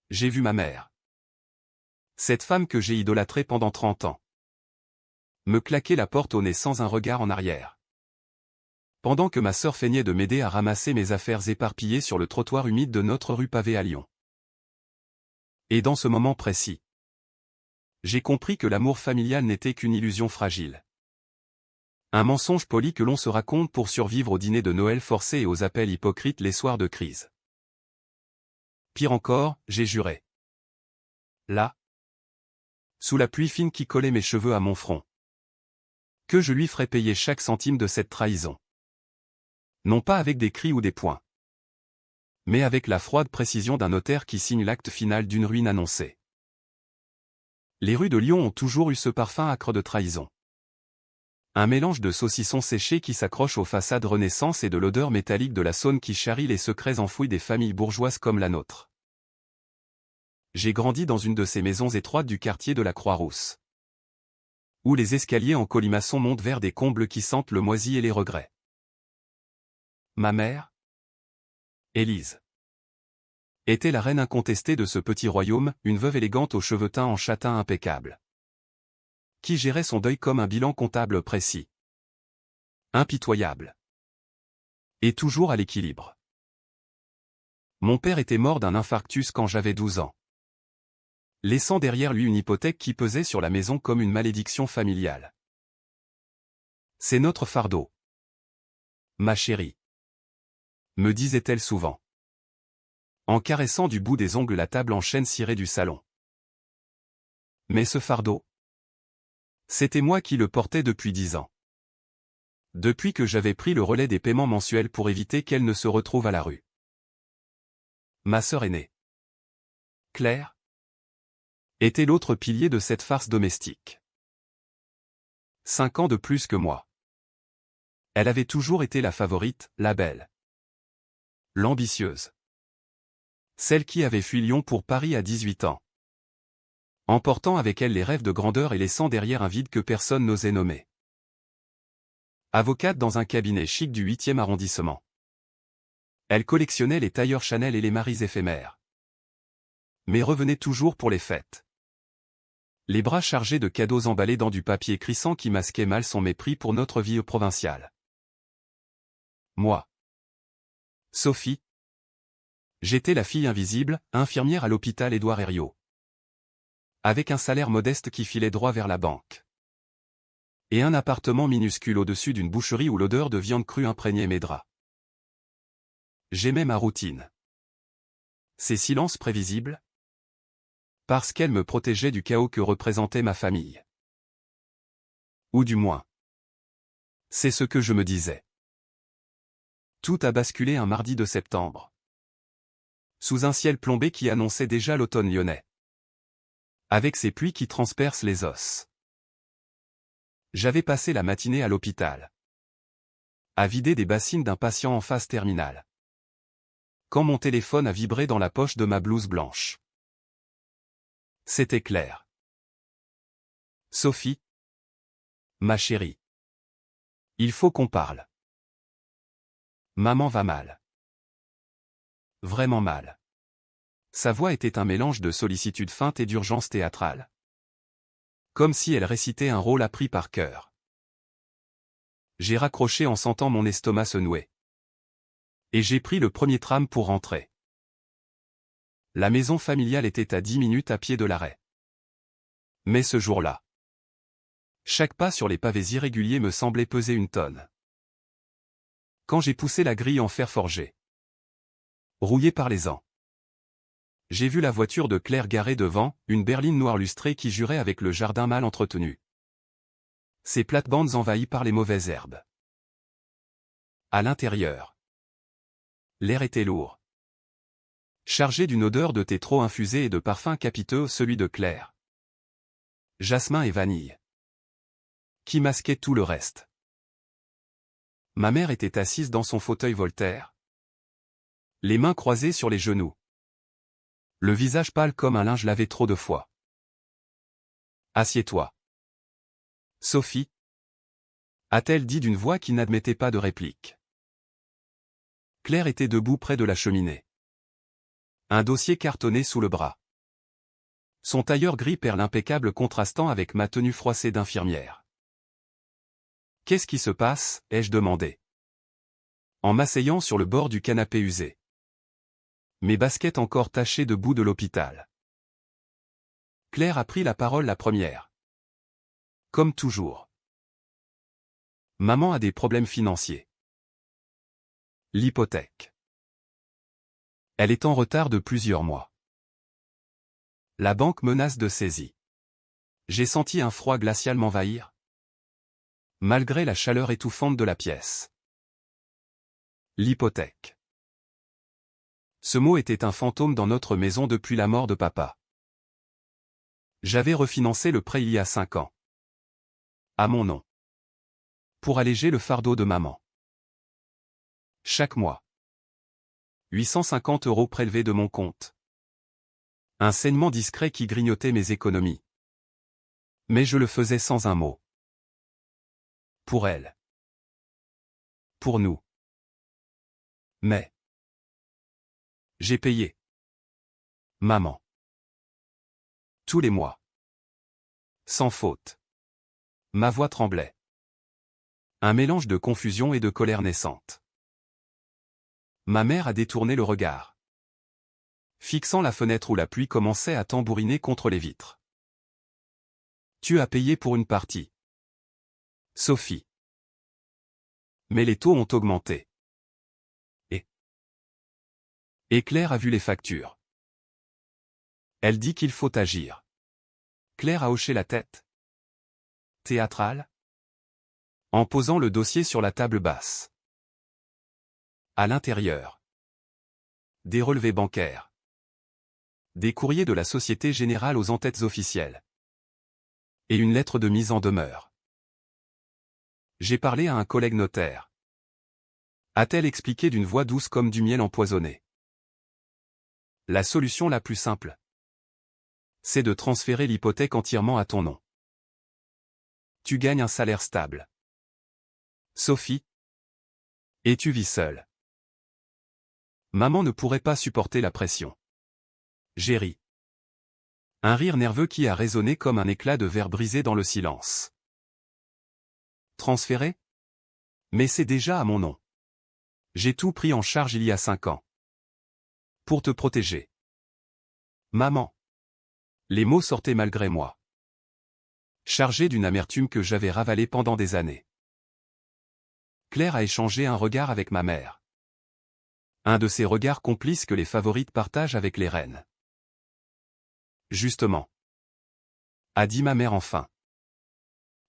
J'ai vu ma mère. Cette femme que j'ai idolâtrée pendant 30 ans. Me claquer la porte au nez sans un regard en arrière. Pendant que ma sœur feignait de m'aider à ramasser mes affaires éparpillées sur le trottoir humide de notre rue pavée à Lyon. Et dans ce moment précis, j'ai compris que l'amour familial n'était qu'une illusion fragile. Un mensonge poli que l'on se raconte pour survivre aux dîners de Noël forcés et aux appels hypocrites les soirs de crise. Pire encore, j'ai juré. Là, sous la pluie fine qui collait mes cheveux à mon front, que je lui ferais payer chaque centime de cette trahison. Non pas avec des cris ou des poings, mais avec la froide précision d'un notaire qui signe l'acte final d'une ruine annoncée. Les rues de Lyon ont toujours eu ce parfum âcre de trahison. Un mélange de saucisson séché qui s'accroche aux façades Renaissance et de l'odeur métallique de la Saône qui charrie les secrets enfouis des familles bourgeoises comme la nôtre. J'ai grandi dans une de ces maisons étroites du quartier de la Croix-Rousse, où les escaliers en colimaçon montent vers des combles qui sentent le moisi et les regrets. Ma mère, Élise, était la reine incontestée de ce petit royaume, une veuve élégante aux cheveux teints en châtain impeccable, qui gérait son deuil comme un bilan comptable précis, impitoyable, et toujours à l'équilibre. Mon père était mort d'un infarctus quand j'avais 12 ans, laissant derrière lui une hypothèque qui pesait sur la maison comme une malédiction familiale. C'est notre fardeau, ma chérie, me disait-elle souvent, en caressant du bout des ongles la table en chêne cirée du salon. Mais ce fardeau, c'était moi qui le portais depuis 10 ans. Depuis que j'avais pris le relais des paiements mensuels pour éviter qu'elle ne se retrouve à la rue. Ma sœur aînée, Claire, était l'autre pilier de cette farce domestique. 5 ans de plus que moi. Elle avait toujours été la favorite, la belle, l'ambitieuse. Celle qui avait fui Lyon pour Paris à 18 ans. Emportant avec elle les rêves de grandeur et laissant derrière un vide que personne n'osait nommer. Avocate dans un cabinet chic du 8e arrondissement. Elle collectionnait les tailleurs Chanel et les maris éphémères. Mais revenait toujours pour les fêtes. Les bras chargés de cadeaux emballés dans du papier crissant qui masquait mal son mépris pour notre vie provinciale. Moi, Sophie, j'étais la fille invisible, infirmière à l'hôpital Édouard Herriot. Avec un salaire modeste qui filait droit vers la banque. Et un appartement minuscule au-dessus d'une boucherie où l'odeur de viande crue imprégnait mes draps. J'aimais ma routine. Ces silences prévisibles. Parce qu'elle me protégeait du chaos que représentait ma famille. Ou du moins. C'est ce que je me disais. Tout a basculé un mardi de septembre. Sous un ciel plombé qui annonçait déjà l'automne lyonnais. Avec ces pluies qui transpercent les os. J'avais passé la matinée à l'hôpital. À vider des bassines d'un patient en phase terminale. Quand mon téléphone a vibré dans la poche de ma blouse blanche. C'était Claire. Sophie. Ma chérie. Il faut qu'on parle. Maman va mal. Vraiment mal. Sa voix était un mélange de sollicitude feinte et d'urgence théâtrale. Comme si elle récitait un rôle appris par cœur. J'ai raccroché en sentant mon estomac se nouer. Et j'ai pris le premier tram pour rentrer. La maison familiale était à 10 minutes à pied de l'arrêt. Mais ce jour-là, chaque pas sur les pavés irréguliers me semblait peser une tonne. Quand j'ai poussé la grille en fer forgé, rouillée par les ans, j'ai vu la voiture de Claire garée devant, une berline noire lustrée qui jurait avec le jardin mal entretenu. Ses plates-bandes envahies par les mauvaises herbes. À l'intérieur, l'air était lourd. Chargé d'une odeur de thé trop infusé et de parfum capiteux, celui de Claire. Jasmin et vanille. Qui masquait tout le reste. Ma mère était assise dans son fauteuil Voltaire. Les mains croisées sur les genoux. Le visage pâle comme un linge lavé trop de fois. Assieds-toi. Sophie, a-t-elle dit d'une voix qui n'admettait pas de réplique. Claire était debout près de la cheminée. Un dossier cartonné sous le bras. Son tailleur gris perle impeccable contrastant avec ma tenue froissée d'infirmière. « Qu'est-ce qui se passe ?» ai-je demandé. En m'asseyant sur le bord du canapé usé. Mes baskets encore tachées de boue de l'hôpital. Claire a pris la parole la première. Comme toujours. Maman a des problèmes financiers. L'hypothèque. Elle est en retard de plusieurs mois. La banque menace de saisie. J'ai senti un froid glacial m'envahir. Malgré la chaleur étouffante de la pièce. L'hypothèque. Ce mot était un fantôme dans notre maison depuis la mort de papa. J'avais refinancé le prêt il y a 5 ans. À mon nom. Pour alléger le fardeau de maman. Chaque mois. 850 € prélevés de mon compte. Un saignement discret qui grignotait mes économies. Mais je le faisais sans un mot. Pour elle. Pour nous. Mais. J'ai payé. Maman. Tous les mois. Sans faute. Ma voix tremblait. Un mélange de confusion et de colère naissante. Ma mère a détourné le regard. Fixant la fenêtre où la pluie commençait à tambouriner contre les vitres. Tu as payé pour une partie. Sophie. Mais les taux ont augmenté. Et Claire a vu les factures. Elle dit qu'il faut agir. Claire a hoché la tête. Théâtrale. En posant le dossier sur la table basse. À l'intérieur. Des relevés bancaires. Des courriers de la Société Générale aux entêtes officielles. Et une lettre de mise en demeure. J'ai parlé à un collègue notaire. A-t-elle expliqué d'une voix douce comme du miel empoisonné. La solution la plus simple. C'est de transférer l'hypothèque entièrement à ton nom. Tu gagnes un salaire stable. Sophie. Et tu vis seule. Maman ne pourrait pas supporter la pression. J'ai ri. Un rire nerveux qui a résonné comme un éclat de verre brisé dans le silence. Transférer? Mais c'est déjà à mon nom. J'ai tout pris en charge il y a 5 ans. Pour te protéger. Maman. Les mots sortaient malgré moi. Chargés d'une amertume que j'avais ravalée pendant des années. Claire a échangé un regard avec ma mère. Un de ces regards complices que les favorites partagent avec les reines. Justement. A dit ma mère enfin.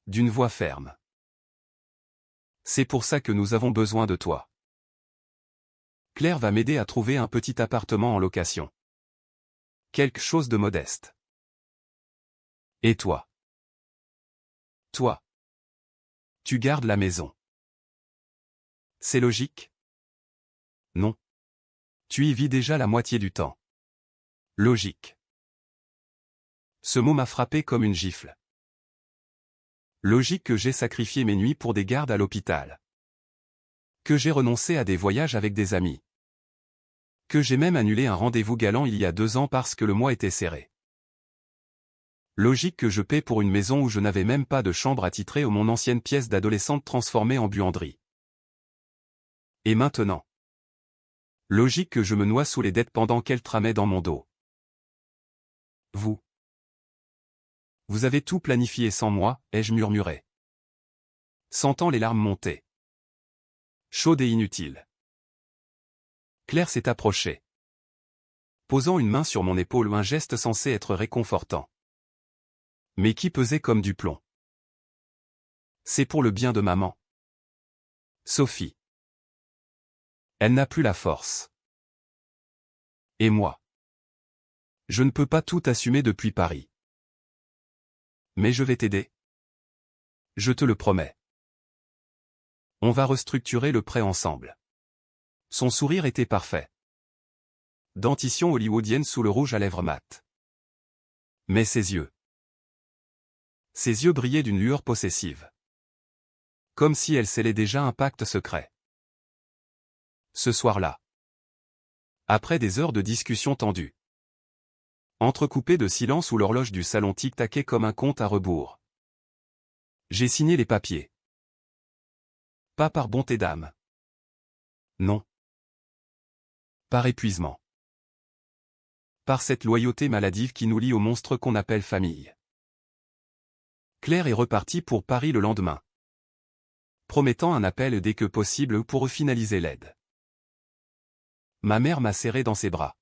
D'une voix ferme. C'est pour ça que nous avons besoin de toi. Claire va m'aider à trouver un petit appartement en location. Quelque chose de modeste. Et toi? Toi. Tu gardes la maison. C'est logique? Non. Tu y vis déjà la moitié du temps. Logique. Ce mot m'a frappé comme une gifle. Logique que j'ai sacrifié mes nuits pour des gardes à l'hôpital. Que j'ai renoncé à des voyages avec des amis. Que j'ai même annulé un rendez-vous galant il y a 2 ans parce que le mois était serré. Logique que je paie pour une maison où je n'avais même pas de chambre attitrée ou mon ancienne pièce d'adolescente transformée en buanderie. Et maintenant. Logique que je me noie sous les dettes pendant qu'elle tramait dans mon dos. Vous. Vous avez tout planifié sans moi, ai-je murmuré. Sentant les larmes monter. Chaude et inutile. Claire s'est approchée. Posant une main sur mon épaule, un geste censé être réconfortant. Mais qui pesait comme du plomb. C'est pour le bien de maman. Sophie. Elle n'a plus la force. Et moi. Je ne peux pas tout assumer depuis Paris. Mais je vais t'aider. Je te le promets. On va restructurer le prêt ensemble. Son sourire était parfait. Dentition hollywoodienne sous le rouge à lèvres mat. Mais ses yeux. Ses yeux brillaient d'une lueur possessive. Comme si elle scellait déjà un pacte secret. Ce soir-là. Après des heures de discussion tendue, entrecoupées de silence où l'horloge du salon tic-taquait comme un compte à rebours, j'ai signé les papiers. Pas par bonté d'âme. Non. Par épuisement. Par cette loyauté maladive qui nous lie au monstre qu'on appelle famille. Claire est repartie pour Paris le lendemain, promettant un appel dès que possible pour finaliser l'aide. Ma mère m'a serré dans ses bras.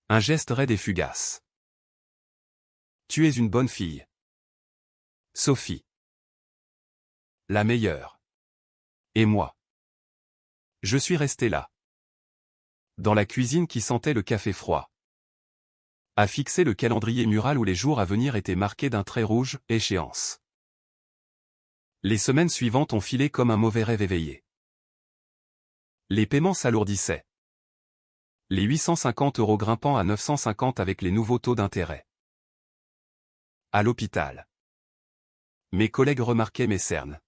Un geste raide et fugace. Tu es une bonne fille. Sophie. La meilleure. Et moi. Je suis resté là. Dans la cuisine qui sentait le café froid. À fixer le calendrier mural où les jours à venir étaient marqués d'un trait rouge, échéance. Les semaines suivantes ont filé comme un mauvais rêve éveillé. Les paiements s'alourdissaient. Les 850 € grimpant à 950 avec les nouveaux taux d'intérêt. À l'hôpital. Mes collègues remarquaient mes cernes.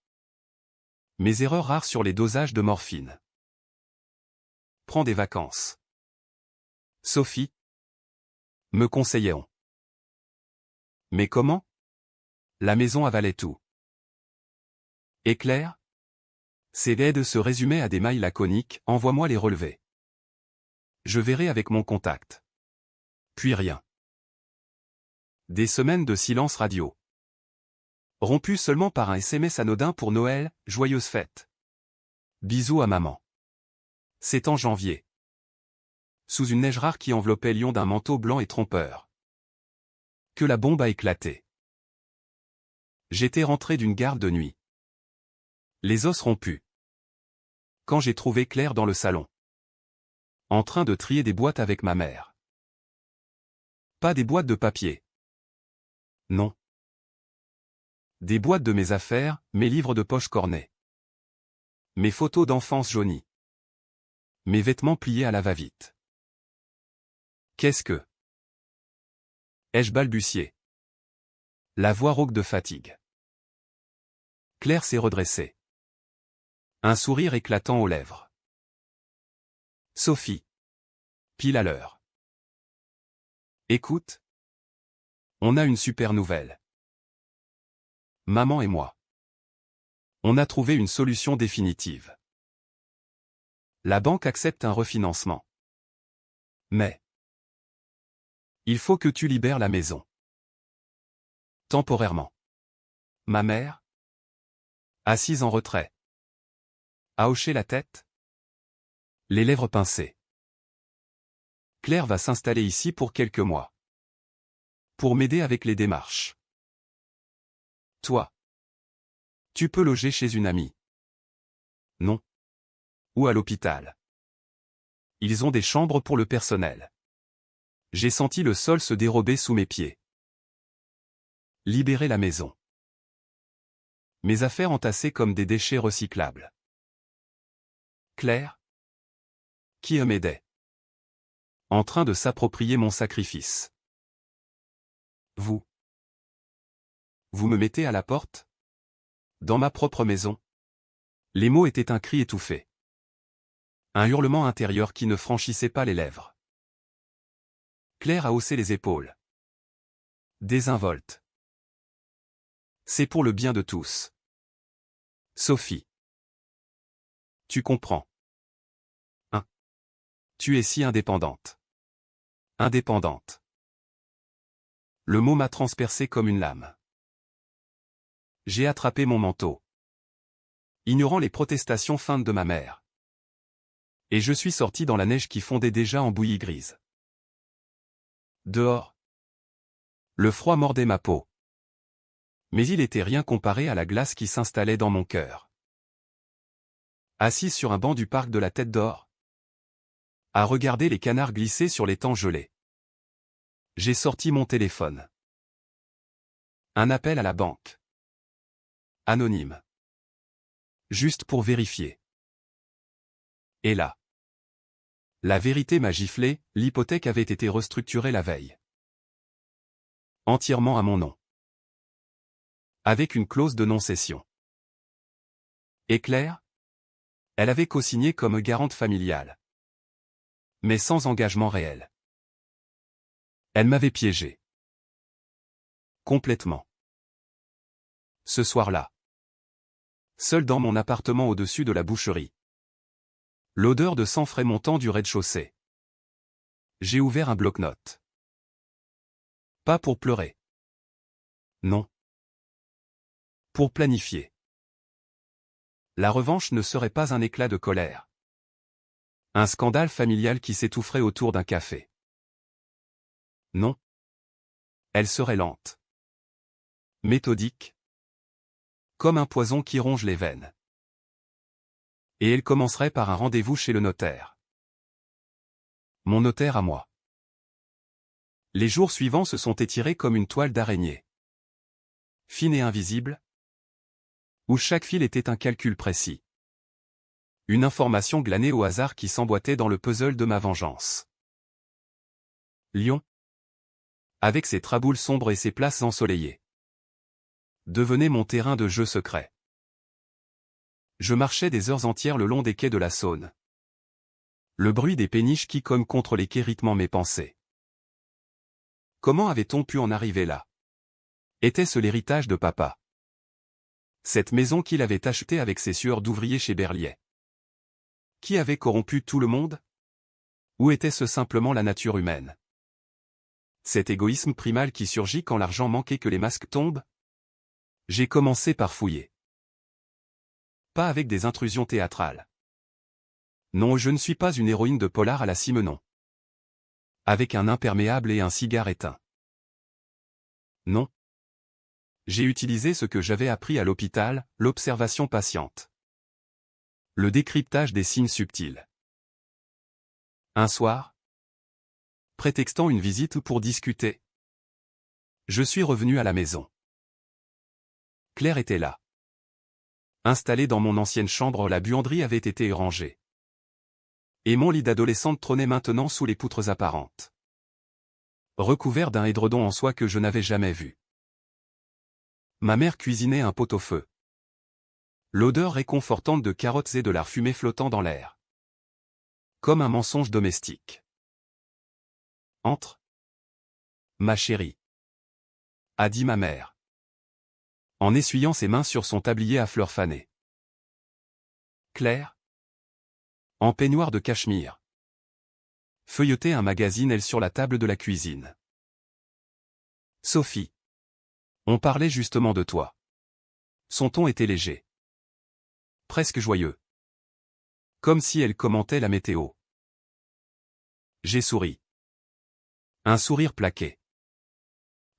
Mes erreurs rares sur les dosages de morphine. Prends des vacances. Sophie. Me conseillait-on. Mais comment? La maison avalait tout. Et Claire? Ses aides se résumaient à des mails laconiques, envoie-moi les relevés. Je verrai avec mon contact. Puis rien. Des semaines de silence radio. Rompues seulement par un SMS anodin pour Noël, joyeuse fête. Bisous à maman. C'est en janvier. Sous une neige rare qui enveloppait Lyon d'un manteau blanc et trompeur. Que la bombe a éclaté. J'étais rentré d'une garde de nuit. Les os rompus. Quand j'ai trouvé Claire dans le salon. En train de trier des boîtes avec ma mère. Pas des boîtes de papier. Non. Des boîtes de mes affaires, mes livres de poche cornés. Mes photos d'enfance jaunies. Mes vêtements pliés à la va-vite. Qu'est-ce que... ai-je balbutié. La voix rauque de fatigue. Claire s'est redressée. Un sourire éclatant aux lèvres. Sophie. Pile à l'heure. Écoute. On a une super nouvelle. Maman et moi. On a trouvé une solution définitive. La banque accepte un refinancement. Mais... il faut que tu libères la maison. Temporairement. Ma mère, assise en retrait, a hoché la tête, les lèvres pincées. Claire va s'installer ici pour quelques mois. Pour m'aider avec les démarches. Toi, tu peux loger chez une amie. Non. Ou à l'hôpital. Ils ont des chambres pour le personnel. J'ai senti le sol se dérober sous mes pieds. Libérer la maison. Mes affaires entassées comme des déchets recyclables. Claire, qui m'aidait. En train de s'approprier mon sacrifice. Vous. Vous me mettez à la porte? Dans ma propre maison. Les mots étaient un cri étouffé. Un hurlement intérieur qui ne franchissait pas les lèvres. Claire a haussé les épaules. Désinvolte. C'est pour le bien de tous. Sophie. Tu comprends. Hein. Tu es si indépendante. Indépendante. Le mot m'a transpercé comme une lame. J'ai attrapé mon manteau. Ignorant les protestations feintes de ma mère. Et je suis sorti dans la neige qui fondait déjà en bouillie grise. Dehors. Le froid mordait ma peau. Mais il était rien comparé à la glace qui s'installait dans mon cœur. Assis sur un banc du parc de la Tête d'Or. À regarder les canards glisser sur les temps gelés. J'ai sorti mon téléphone. Un appel à la banque. Anonyme. Juste pour vérifier. Et là. La vérité m'a giflé, l'hypothèque avait été restructurée la veille. Entièrement à mon nom. Avec une clause de non-cession. Et Claire? Elle avait co-signé comme garante familiale. Mais sans engagement réel. Elle m'avait piégé. Complètement. Ce soir-là. Seul dans mon appartement au-dessus de la boucherie. L'odeur de sang frais montant du rez-de-chaussée. J'ai ouvert un bloc-notes. Pas pour pleurer. Non. Pour planifier. La revanche ne serait pas un éclat de colère. Un scandale familial qui s'étoufferait autour d'un café. Non. Elle serait lente. Méthodique. Comme un poison qui ronge les veines. Et elle commencerait par un rendez-vous chez le notaire. Mon notaire à moi. Les jours suivants se sont étirés comme une toile d'araignée. Fine et invisible. Où chaque fil était un calcul précis. Une information glanée au hasard qui s'emboîtait dans le puzzle de ma vengeance. Lyon. Avec ses traboules sombres et ses places ensoleillées. Devenait mon terrain de jeu secret. Je marchais des heures entières le long des quais de la Saône. Le bruit des péniches qui cognent contre les quais rythmant mes pensées. Comment avait-on pu en arriver là? Était-ce l'héritage de papa? Cette maison qu'il avait achetée avec ses sueurs d'ouvrier chez Berliet. Qui avait corrompu tout le monde? Ou était-ce simplement la nature humaine? Cet égoïsme primal qui surgit quand l'argent manquait que les masques tombent? J'ai commencé par fouiller. Pas avec des intrusions théâtrales. Non, je ne suis pas une héroïne de polar à la Simenon. Avec un imperméable et un cigare éteint. Non. J'ai utilisé ce que j'avais appris à l'hôpital, l'observation patiente. Le décryptage des signes subtils. Un soir, prétextant une visite pour discuter, je suis revenu à la maison. Claire était là. Installée dans mon ancienne chambre, la buanderie avait été rangée. Et mon lit d'adolescente trônait maintenant sous les poutres apparentes. Recouvert d'un édredon en soie que je n'avais jamais vu. Ma mère cuisinait un pot-au-feu. L'odeur réconfortante de carottes et de lard fumé flottant dans l'air. Comme un mensonge domestique. Entre. Ma chérie. A dit ma mère. En essuyant ses mains sur son tablier à fleurs fanées. Claire. En peignoir de cachemire. Feuilletait un magazine elle sur la table de la cuisine. Sophie. On parlait justement de toi. Son ton était léger. Presque joyeux. Comme si elle commentait la météo. J'ai souri. Un sourire plaqué.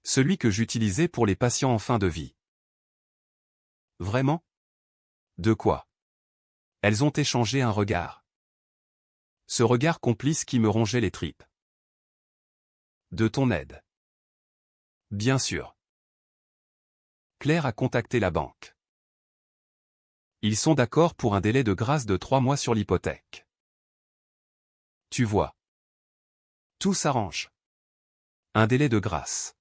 Celui que j'utilisais pour les patients en fin de vie. Vraiment? De quoi? Elles ont échangé un regard. Ce regard complice qui me rongeait les tripes. De ton aide. Bien sûr. Claire a contacté la banque. Ils sont d'accord pour un délai de grâce de 3 mois sur l'hypothèque. Tu vois. Tout s'arrange. Un délai de grâce.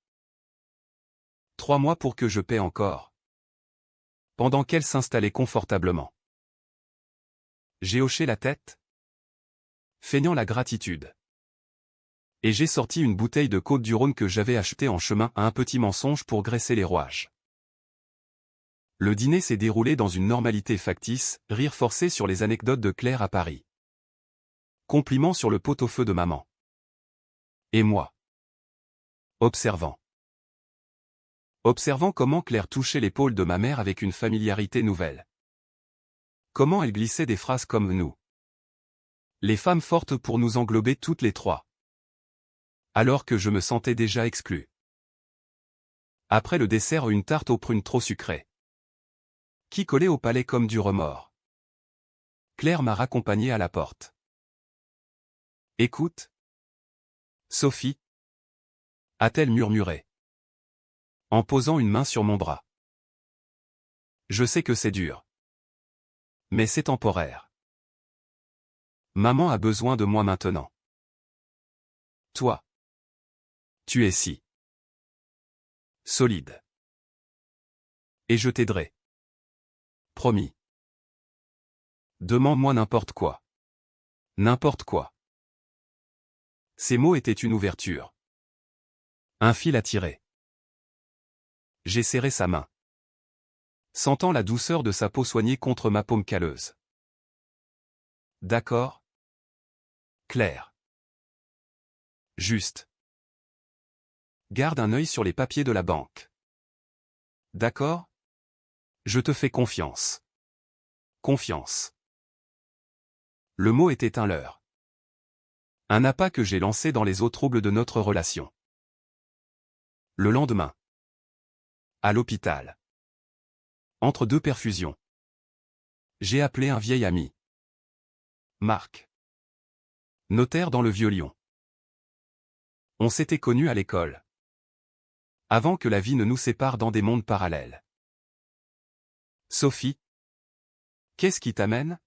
3 mois pour que je paie encore. Pendant qu'elle s'installait confortablement. J'ai hoché la tête, feignant la gratitude. Et j'ai sorti une bouteille de Côte-du-Rhône que j'avais achetée en chemin à un petit mensonge pour graisser les rouages. Le dîner s'est déroulé dans une normalité factice, rire forcé sur les anecdotes de Claire à Paris. Compliments sur le pot-au-feu de maman. Et moi. Observant. Observant comment Claire touchait l'épaule de ma mère avec une familiarité nouvelle. Comment elle glissait des phrases comme nous. Les femmes fortes pour nous englober toutes les trois. Alors que je me sentais déjà exclu. Après le dessert, une tarte aux prunes trop sucrée. Qui collait au palais comme du remords. Claire m'a raccompagné à la porte. Écoute. Sophie. A-t-elle murmuré. En posant une main sur mon bras. Je sais que c'est dur. Mais c'est temporaire. Maman a besoin de moi maintenant. Toi. Tu es si solide. Et je t'aiderai. Promis. Demande-moi n'importe quoi. N'importe quoi. Ces mots étaient une ouverture. Un fil à tirer. J'ai serré sa main, sentant la douceur de sa peau soignée contre ma paume calleuse. D'accord, Claire. Juste. Garde un œil sur les papiers de la banque. D'accord? Je te fais confiance. Confiance. Le mot était un leurre. Un appât que j'ai lancé dans les eaux troubles de notre relation. Le lendemain. À l'hôpital. Entre deux perfusions. J'ai appelé un vieil ami. Marc. Notaire dans le Vieux-Lyon. On s'était connus à l'école. Avant que la vie ne nous sépare dans des mondes parallèles. Sophie. Qu'est-ce qui t'amène?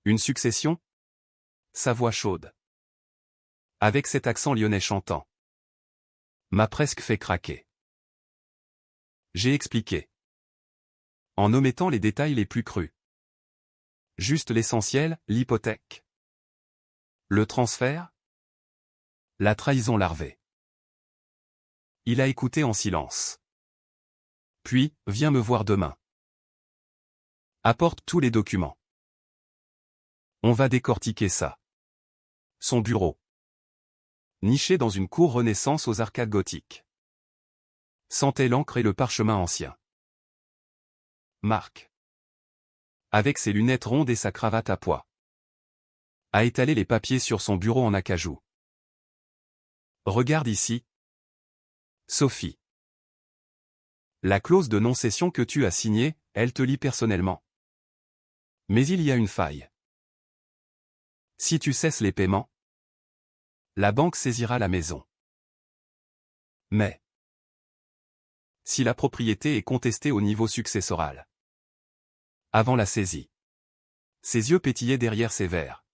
Une succession? Sa voix chaude. Avec cet accent lyonnais chantant. M'a presque fait craquer. J'ai expliqué. En omettant les détails les plus crus. Juste l'essentiel, l'hypothèque. Le transfert? La trahison larvée. Il a écouté en silence. Puis, viens me voir demain. Apporte tous les documents. On va décortiquer ça. Son bureau. Niché dans une cour Renaissance aux arcades gothiques. Sentait l'encre et le parchemin ancien. Marc. Avec ses lunettes rondes et sa cravate à pois. A étalé les papiers sur son bureau en acajou. Regarde ici. Sophie. La clause de non-cession que tu as signée, elle te lie personnellement. Mais il y a une faille. Si tu cesses les paiements, la banque saisira la maison. Mais si la propriété est contestée au niveau successoral. Avant la saisie. Ses yeux pétillaient derrière ses verres.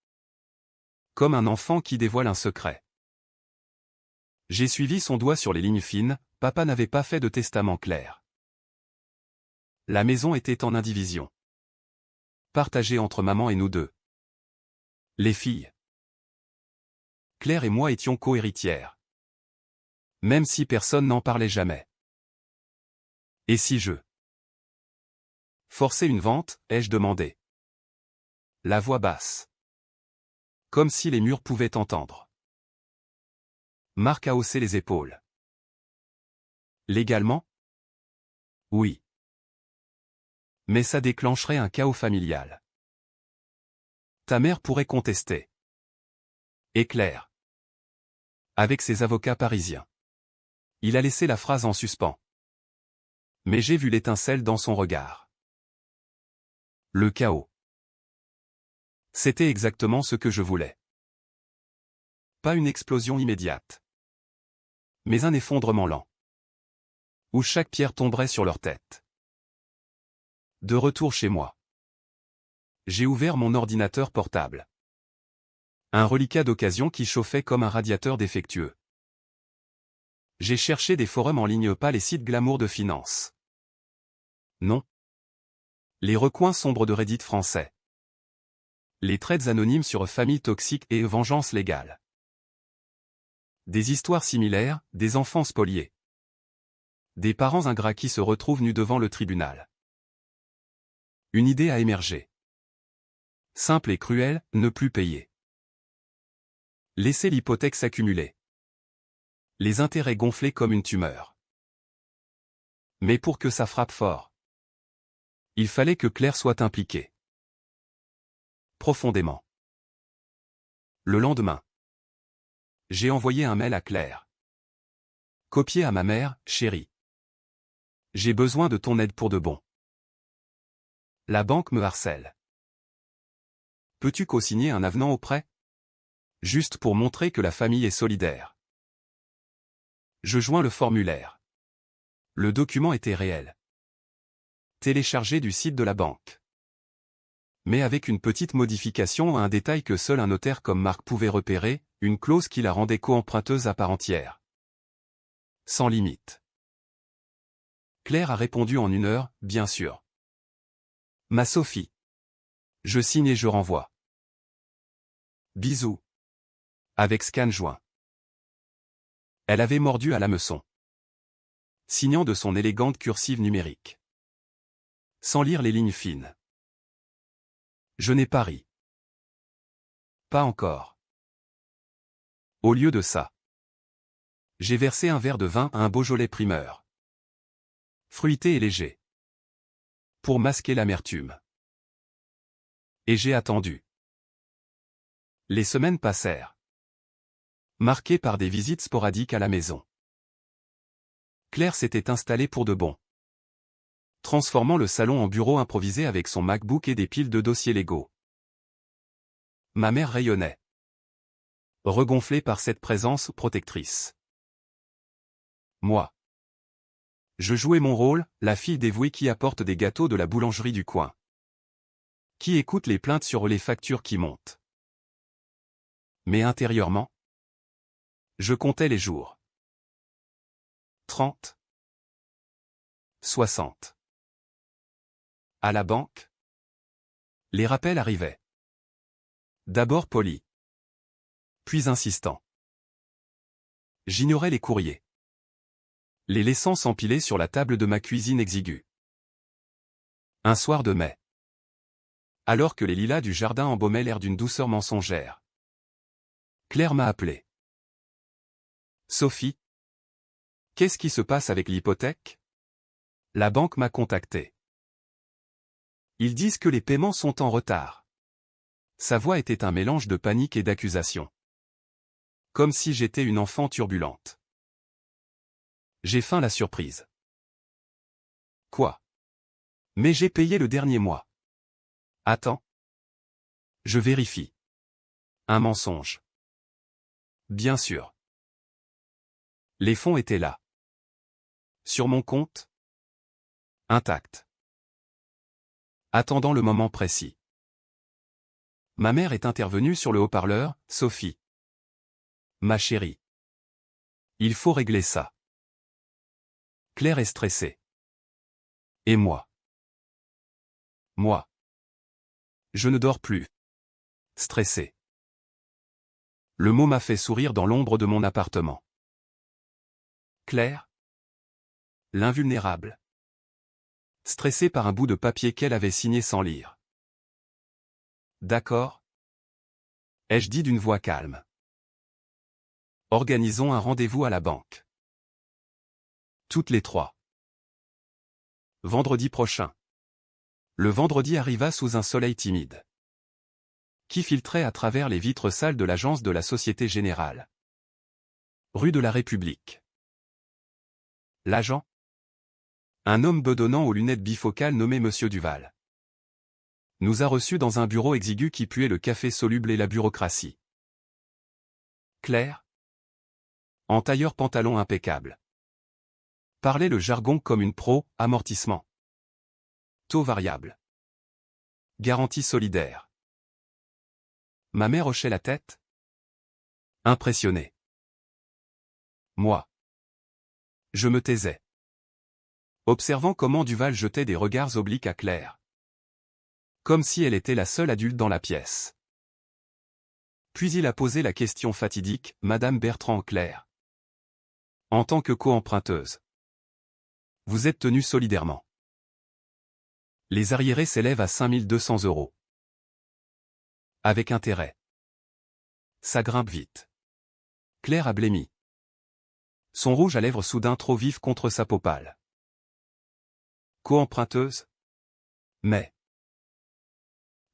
Comme un enfant qui dévoile un secret. J'ai suivi son doigt sur les lignes fines, papa n'avait pas fait de testament clair. La maison était en indivision. Partagée entre maman et nous deux. Les filles. Claire et moi étions co-héritières. Même si personne n'en parlait jamais. Et si je forçais une vente, ai-je demandé. La voix basse. Comme si les murs pouvaient entendre. Marc a haussé les épaules. Légalement? Oui. Mais ça déclencherait un chaos familial. Ta mère pourrait contester. Et Claire. Avec ses avocats parisiens. Il a laissé la phrase en suspens. Mais j'ai vu l'étincelle dans son regard. Le chaos. C'était exactement ce que je voulais. Pas une explosion immédiate. Mais un effondrement lent. Où chaque pierre tomberait sur leur tête. De retour chez moi. J'ai ouvert mon ordinateur portable. Un reliquat d'occasion qui chauffait comme un radiateur défectueux. J'ai cherché des forums en ligne, pas les sites glamour de finance. Non. Les recoins sombres de Reddit français. Les threads anonymes sur famille toxique et vengeance légale. Des histoires similaires, des enfants spoliés. Des parents ingrats qui se retrouvent nus devant le tribunal. Une idée a émergé. Simple et cruelle, ne plus payer. Laisser l'hypothèque s'accumuler. Les intérêts gonflés comme une tumeur. Mais pour que ça frappe fort, il fallait que Claire soit impliquée. Profondément. Le lendemain. J'ai envoyé un mail à Claire. Copié à ma mère, chérie. J'ai besoin de ton aide pour de bon. La banque me harcèle. Peux-tu co-signer un avenant au prêt? Juste pour montrer que la famille est solidaire. Je joins le formulaire. Le document était réel. Téléchargé du site de la banque. Mais avec une petite modification à un détail que seul un notaire comme Marc pouvait repérer, une clause qui la rendait co-emprunteuse à part entière. Sans limite. Claire a répondu en 1 heure, bien sûr. Ma Sophie. Je signe et je renvoie. Bisous. Avec scan joint. Elle avait mordu à l'hameçon, signant de son élégante cursive numérique. Sans lire les lignes fines. Je n'ai pas ri. Pas encore. Au lieu de ça, j'ai versé un verre de vin à un Beaujolais primeur. Fruité et léger. Pour masquer l'amertume. Et j'ai attendu. Les semaines passèrent. Marquées par des visites sporadiques à la maison. Claire s'était installée pour de bon. Transformant le salon en bureau improvisé avec son MacBook et des piles de dossiers Lego. Ma mère rayonnait. Regonflée par cette présence protectrice. Moi. Je jouais mon rôle, la fille dévouée qui apporte des gâteaux de la boulangerie du coin. Qui écoute les plaintes sur les factures qui montent. Mais intérieurement, je comptais les jours. 30. 60. À la banque, les rappels arrivaient. D'abord polis. Puis insistants. J'ignorais les courriers, les laissant s'empiler sur la table de ma cuisine exiguë. Un soir de mai. Alors que les lilas du jardin embaumaient l'air d'une douceur mensongère. Claire m'a appelé. Sophie. Qu'est-ce qui se passe avec l'hypothèque? La banque m'a contacté. Ils disent que les paiements sont en retard. Sa voix était un mélange de panique et d'accusation. Comme si j'étais une enfant turbulente. J'ai faim la surprise. Quoi? Mais j'ai payé le dernier mois. Attends. Je vérifie. Un mensonge. Bien sûr. Les fonds étaient là. Sur mon compte? Intact. Attendant le moment précis. Ma mère est intervenue sur le haut-parleur, Sophie. Ma chérie. Il faut régler ça. Claire est stressée. Et moi? Moi. Je ne dors plus. Stressé. Le mot m'a fait sourire dans l'ombre de mon appartement. Claire? L'invulnérable. Stressée par un bout de papier qu'elle avait signé sans lire. D'accord? Ai-je dit d'une voix calme. Organisons un rendez-vous à la banque. Toutes les trois. Vendredi prochain. Le vendredi arriva sous un soleil timide, qui filtrait à travers les vitres sales de l'agence de la Société Générale. Rue de la République. L'agent? Un homme bedonnant aux lunettes bifocales nommé Monsieur Duval. Nous a reçus dans un bureau exigu qui puait le café soluble et la bureaucratie. Claire? En tailleur pantalon impeccable. Parlait le jargon comme une pro, amortissement. Taux variable. Garantie solidaire. Ma mère hochait la tête. Impressionnée. Moi. Je me taisais. Observant comment Duval jetait des regards obliques à Claire. Comme si elle était la seule adulte dans la pièce. Puis il a posé la question fatidique, Madame Bertrand-Claire. En tant que co-emprunteuse. Vous êtes tenue solidairement. Les arriérés s'élèvent à 5200 €. Avec intérêt. Ça grimpe vite. Claire a blêmi. Son rouge à lèvres soudain trop vif contre sa peau pâle. Co-emprunteuse? Mais.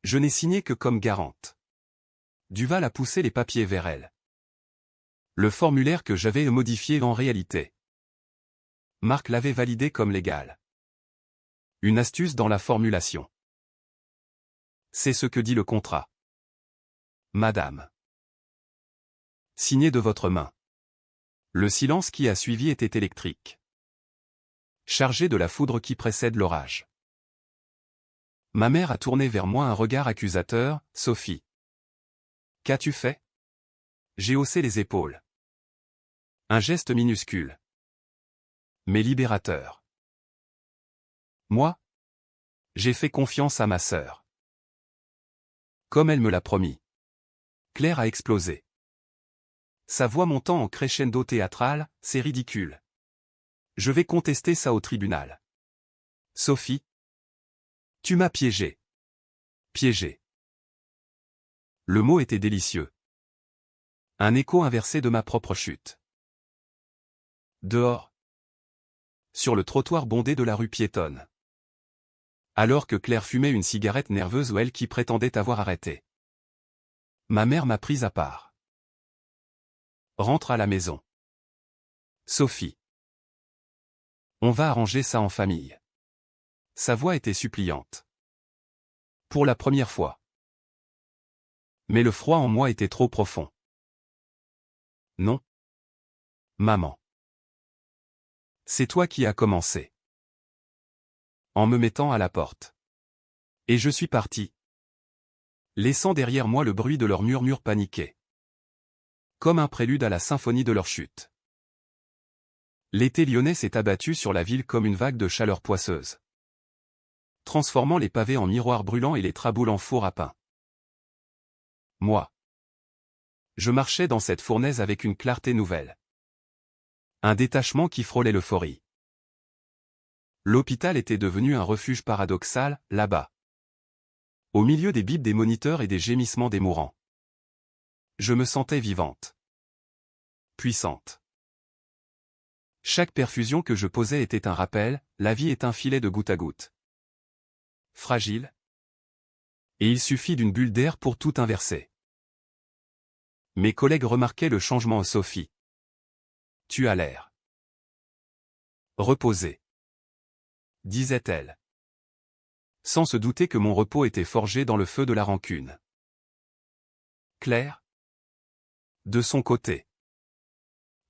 Je n'ai signé que comme garante. Duval a poussé les papiers vers elle. Le formulaire que j'avais modifié en réalité. Marc l'avait validé comme légal. Une astuce dans la formulation. C'est ce que dit le contrat. Madame. Signé de votre main. Le silence qui a suivi était électrique. Chargé de la foudre qui précède l'orage. Ma mère a tourné vers moi un regard accusateur, Sophie. Qu'as-tu fait? J'ai haussé les épaules. Un geste minuscule. Mais libérateur. Moi? J'ai fait confiance à ma sœur. Comme elle me l'a promis. Claire a explosé. Sa voix montant en crescendo théâtral, c'est ridicule. Je vais contester ça au tribunal. Sophie. Tu m'as piégé. Piégé. Le mot était délicieux. Un écho inversé de ma propre chute. Dehors. Sur le trottoir bondé de la rue piétonne. Alors que Claire fumait une cigarette nerveuse ou elle qui prétendait avoir arrêté. Ma mère m'a prise à part. Rentre à la maison. Sophie. On va arranger ça en famille. Sa voix était suppliante. Pour la première fois. Mais le froid en moi était trop profond. Non. Maman. C'est toi qui as commencé. En me mettant à la porte. Et je suis parti. Laissant derrière moi le bruit de leurs murmures paniqués. Comme un prélude à la symphonie de leur chute. L'été lyonnais s'est abattu sur la ville comme une vague de chaleur poisseuse. Transformant les pavés en miroirs brûlants et les traboules en four à pain. Moi. Je marchais dans cette fournaise avec une clarté nouvelle. Un détachement qui frôlait l'euphorie. L'hôpital était devenu un refuge paradoxal, là-bas. Au milieu des bips des moniteurs et des gémissements des mourants. Je me sentais vivante. Puissante. Chaque perfusion que je posais était un rappel, la vie est un filet de goutte à goutte. Fragile. Et il suffit d'une bulle d'air pour tout inverser. Mes collègues remarquaient le changement en Sophie. Tu as l'air reposée, disait-elle. Sans se douter que mon repos était forgé dans le feu de la rancune. Claire, de son côté,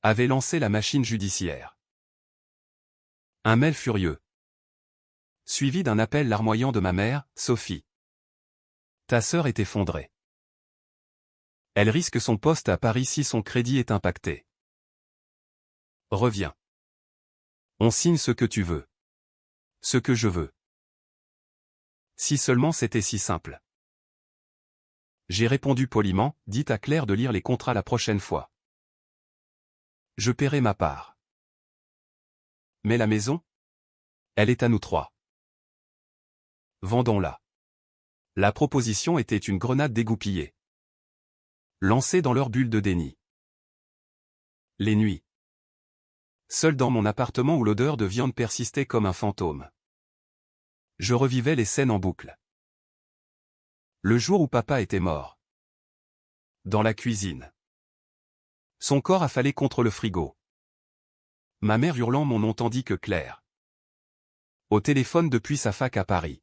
avait lancé la machine judiciaire. Un mail furieux. Suivi d'un appel larmoyant de ma mère, Sophie. Ta sœur est effondrée. Elle risque son poste à Paris si son crédit est impacté. Reviens. On signe ce que tu veux. Ce que je veux. Si seulement c'était si simple. J'ai répondu poliment, dites à Claire de lire les contrats la prochaine fois. Je paierai ma part. Mais la maison? Elle est à nous trois. Vendons-la. La proposition était une grenade dégoupillée. Lancée dans leur bulle de déni. Les nuits. Seul dans mon appartement où l'odeur de viande persistait comme un fantôme. Je revivais les scènes en boucle. Le jour où papa était mort. Dans la cuisine. Son corps affalé contre le frigo. Ma mère hurlant mon nom tandis que Claire. Au téléphone depuis sa fac à Paris.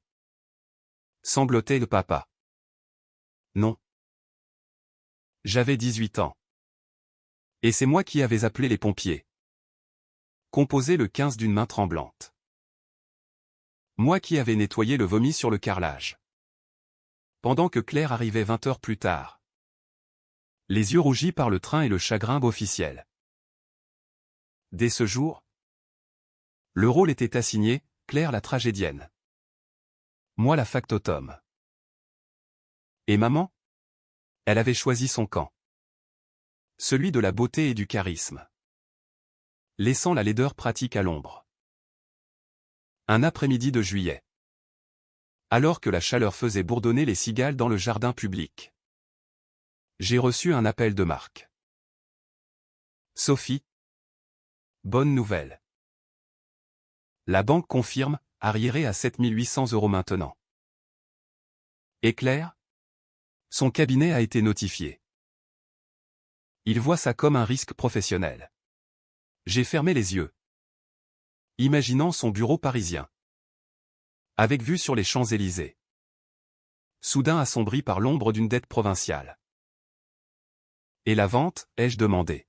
Sanglotait le papa. Non. J'avais 18 ans. Et c'est moi qui avais appelé les pompiers. Composé le 15 d'une main tremblante. Moi qui avais nettoyé le vomi sur le carrelage. Pendant que Claire arrivait 20 heures plus tard. Les yeux rougis par le train et le chagrin officiel. Dès ce jour, le rôle était assigné, Claire la tragédienne. Moi la factotum. Et maman? Elle avait choisi son camp. Celui de la beauté et du charisme. Laissant la laideur pratique à l'ombre. Un après-midi de juillet. Alors que la chaleur faisait bourdonner les cigales dans le jardin public. J'ai reçu un appel de Marc. Sophie. Bonne nouvelle. La banque confirme, arriéré à 7 800 € maintenant. Et Claire? Son cabinet a été notifié. Il voit ça comme un risque professionnel. J'ai fermé les yeux. Imaginant son bureau parisien. Avec vue sur les Champs-Élysées. Soudain assombri par l'ombre d'une dette provinciale. Et la vente, ai-je demandé.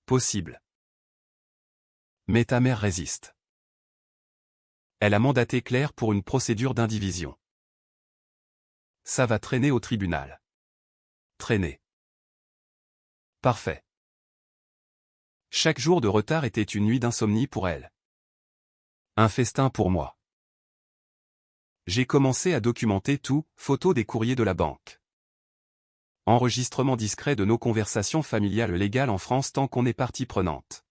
Possible. Mais ta mère résiste. Elle a mandaté Claire pour une procédure d'indivision. Ça va traîner au tribunal. Traîner. Parfait. Chaque jour de retard était une nuit d'insomnie pour elle. Un festin pour moi. J'ai commencé à documenter tout, photos des courriers de la banque. Enregistrement discret de nos conversations familiales légales en France tant qu'on est partie prenante.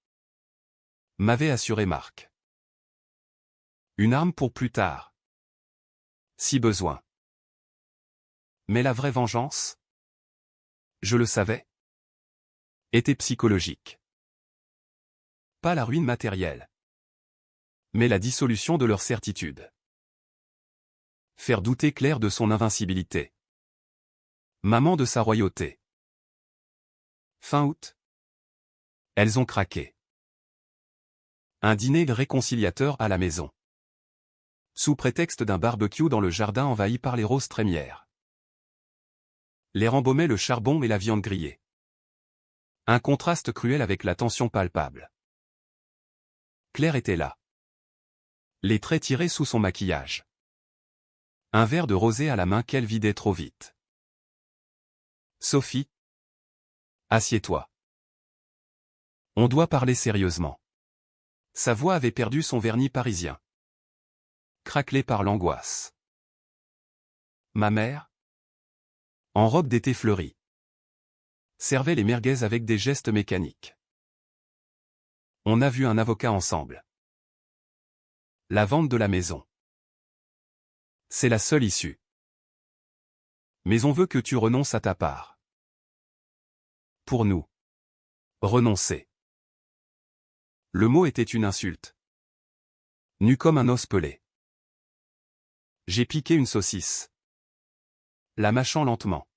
M'avait assuré Marc. Une arme pour plus tard. Si besoin. Mais la vraie vengeance? Je le savais. Était psychologique. Pas la ruine matérielle. Mais la dissolution de leur certitude. Faire douter Claire de son invincibilité. Maman de sa royauté. Fin août. Elles ont craqué. Un dîner réconciliateur à la maison. Sous prétexte d'un barbecue dans le jardin envahi par les roses trémières. L'air embaumait le charbon et la viande grillée. Un contraste cruel avec la tension palpable. Claire était là. Les traits tirés sous son maquillage. Un verre de rosé à la main qu'elle vidait trop vite. Sophie. Assieds-toi. On doit parler sérieusement. Sa voix avait perdu son vernis parisien. Craquelée par l'angoisse. Ma mère, en robe d'été fleurie, servait les merguez avec des gestes mécaniques. On a vu un avocat ensemble. La vente de la maison. C'est la seule issue. Mais on veut que tu renonces à ta part. Pour nous. Renoncer. Le mot était une insulte. Nu comme un os pelé. J'ai piqué une saucisse. La mâchant lentement.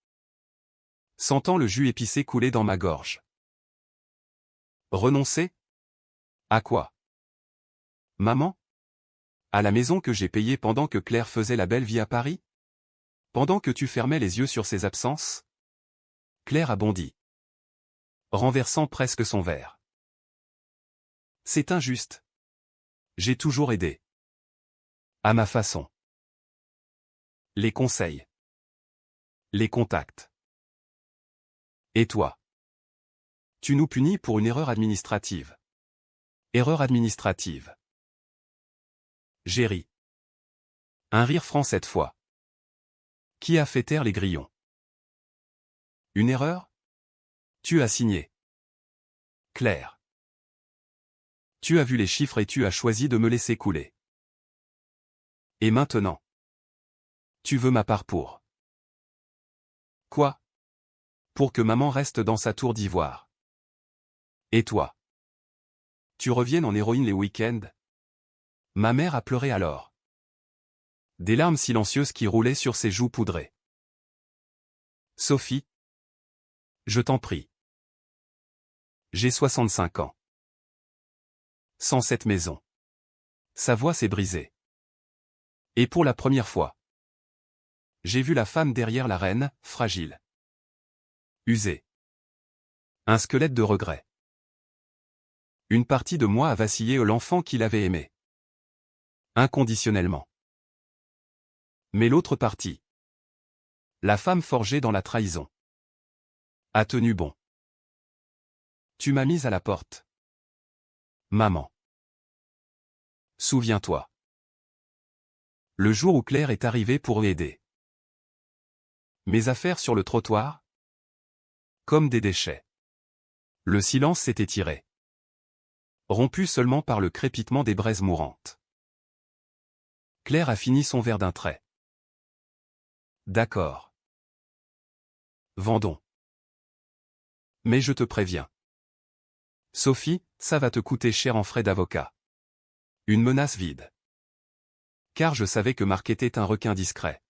Sentant le jus épicé couler dans ma gorge. Renoncer? À quoi? Maman? À la maison que j'ai payée pendant que Claire faisait la belle vie à Paris? Pendant que tu fermais les yeux sur ses absences? Claire a bondi. Renversant presque son verre. C'est injuste. J'ai toujours aidé. À ma façon. Les conseils. Les contacts. Et toi? Tu nous punis pour une erreur administrative. Erreur administrative. J'ai ri. Un rire franc cette fois. Qui a fait taire les grillons? Une erreur? Tu as signé. Claire. Tu as vu les chiffres et tu as choisi de me laisser couler. Et maintenant? Tu veux ma part pour? Quoi? Pour que maman reste dans sa tour d'ivoire. Et toi? Tu reviennes en héroïne les week-ends? Ma mère a pleuré alors. Des larmes silencieuses qui roulaient sur ses joues poudrées. Sophie? Je t'en prie. J'ai 65 ans. Sans cette maison. Sa voix s'est brisée. Et pour la première fois. J'ai vu la femme derrière la reine, fragile. Usée. Un squelette de regret. Une partie de moi a vacillé à l'enfant qu'il avait aimé. Inconditionnellement. Mais l'autre partie. La femme forgée dans la trahison. A tenu bon. Tu m'as mise à la porte. Maman. Souviens-toi. Le jour où Claire est arrivée pour aider. Mes affaires sur le trottoir? Comme des déchets. Le silence s'est étiré. Rompu seulement par le crépitement des braises mourantes. Claire a fini son verre d'un trait. D'accord. Vendons. Mais je te préviens. Sophie, ça va te coûter cher en frais d'avocat. Une menace vide. Car je savais que Marc était un requin discret.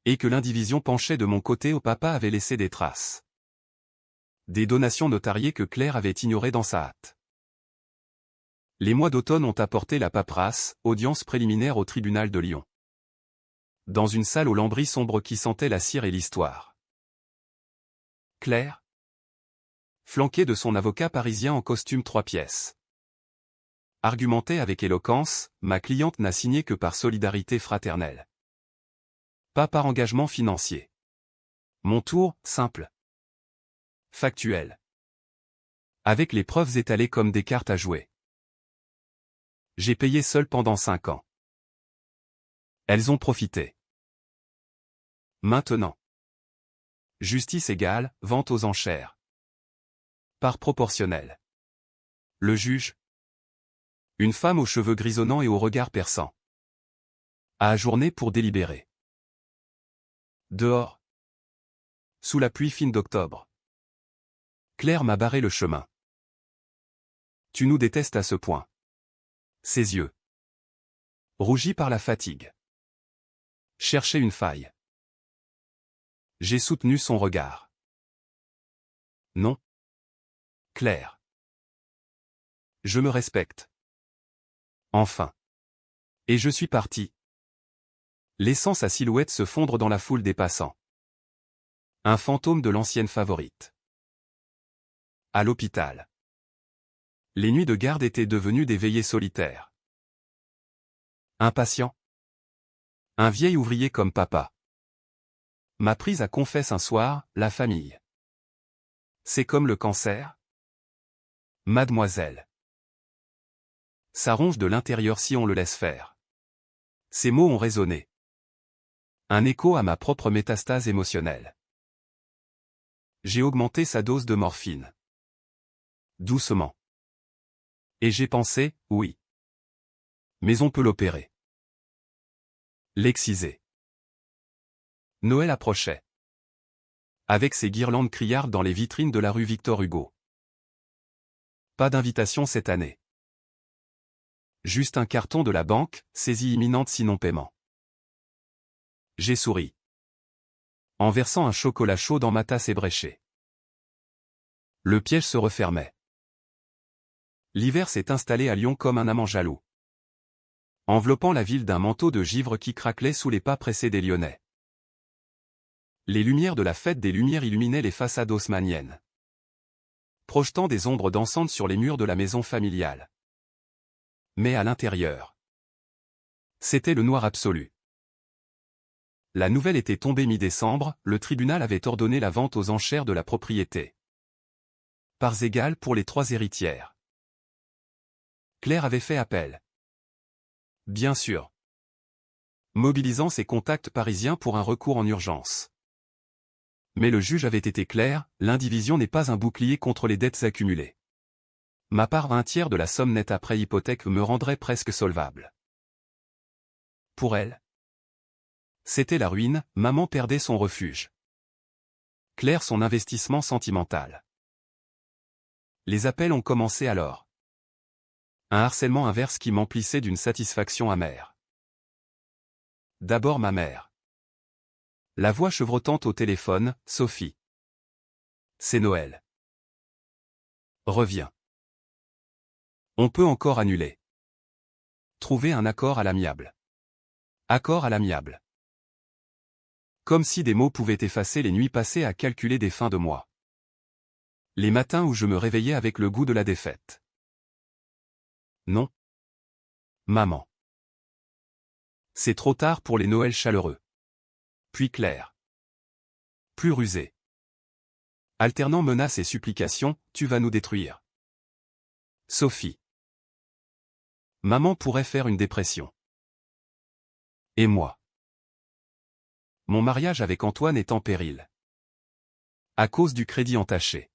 Et que l'indivision penchait de mon côté où papa avait laissé des traces. Des donations notariées que Claire avait ignorées dans sa hâte. Les mois d'automne ont apporté la paperasse, audience préliminaire au tribunal de Lyon. Dans une salle aux lambris sombres qui sentait la cire et l'histoire. Claire, flanquée de son avocat parisien en costume 3 pièces. Argumentait avec éloquence, ma cliente n'a signé que par solidarité fraternelle. Pas par engagement financier. Mon tour, simple. Factuel. Avec les preuves étalées comme des cartes à jouer. J'ai payé seul pendant 5 ans. Elles ont profité. Maintenant. Justice égale, vente aux enchères. Part proportionnelle. Le juge. Une femme aux cheveux grisonnants et au regard perçant. A ajourné pour délibérer. Dehors. Sous la pluie fine d'octobre. Claire m'a barré le chemin. Tu nous détestes à ce point. Ses yeux. Rougis par la fatigue. Cherchait une faille. J'ai soutenu son regard. Non. Claire. Je me respecte. Enfin. Et je suis parti. Laissant sa silhouette se fondre dans la foule des passants. Un fantôme de l'ancienne favorite. À l'hôpital. Les nuits de garde étaient devenues des veillées solitaires. Un patient. Un vieil ouvrier comme papa. M'a prise à confesse un soir, la famille. C'est comme le cancer? Mademoiselle. Ça ronge de l'intérieur si on le laisse faire. Ces mots ont résonné. Un écho à ma propre métastase émotionnelle. J'ai augmenté sa dose de morphine. Doucement. Et j'ai pensé, oui. Mais on peut l'opérer. L'exciser. Noël approchait. Avec ses guirlandes criardes dans les vitrines de la rue Victor Hugo. Pas d'invitation cette année. Juste un carton de la banque, saisie imminente sinon paiement. J'ai souri. En versant un chocolat chaud dans ma tasse ébréchée. Le piège se refermait. L'hiver s'est installé à Lyon comme un amant jaloux. Enveloppant la ville d'un manteau de givre qui craquelait sous les pas pressés des Lyonnais. Les lumières de la fête des Lumières illuminaient les façades haussmanniennes. Projetant des ombres dansantes sur les murs de la maison familiale. Mais à l'intérieur. C'était le noir absolu. La nouvelle était tombée mi-décembre, le tribunal avait ordonné la vente aux enchères de la propriété. Parts égales pour les 3 héritières. Claire avait fait appel. Bien sûr. Mobilisant ses contacts parisiens pour un recours en urgence. Mais le juge avait été clair, l'indivision n'est pas un bouclier contre les dettes accumulées. Ma part un tiers de la somme nette après hypothèque me rendrait presque solvable. Pour elle, c'était la ruine, maman perdait son refuge. Claire son investissement sentimental. Les appels ont commencé alors. Un harcèlement inverse qui m'emplissait d'une satisfaction amère. D'abord ma mère. La voix chevrotante au téléphone, Sophie. C'est Noël. Reviens. On peut encore annuler. Trouver un accord à l'amiable. Accord à l'amiable. Comme si des mots pouvaient effacer les nuits passées à calculer des fins de mois. Les matins où je me réveillais avec le goût de la défaite. Non. Maman. C'est trop tard pour les Noëls chaleureux. Puis Claire. Plus rusée. Alternant menaces et supplications, tu vas nous détruire. Sophie. Maman pourrait faire une dépression. Et moi. Mon mariage avec Antoine est en péril. À cause du crédit entaché.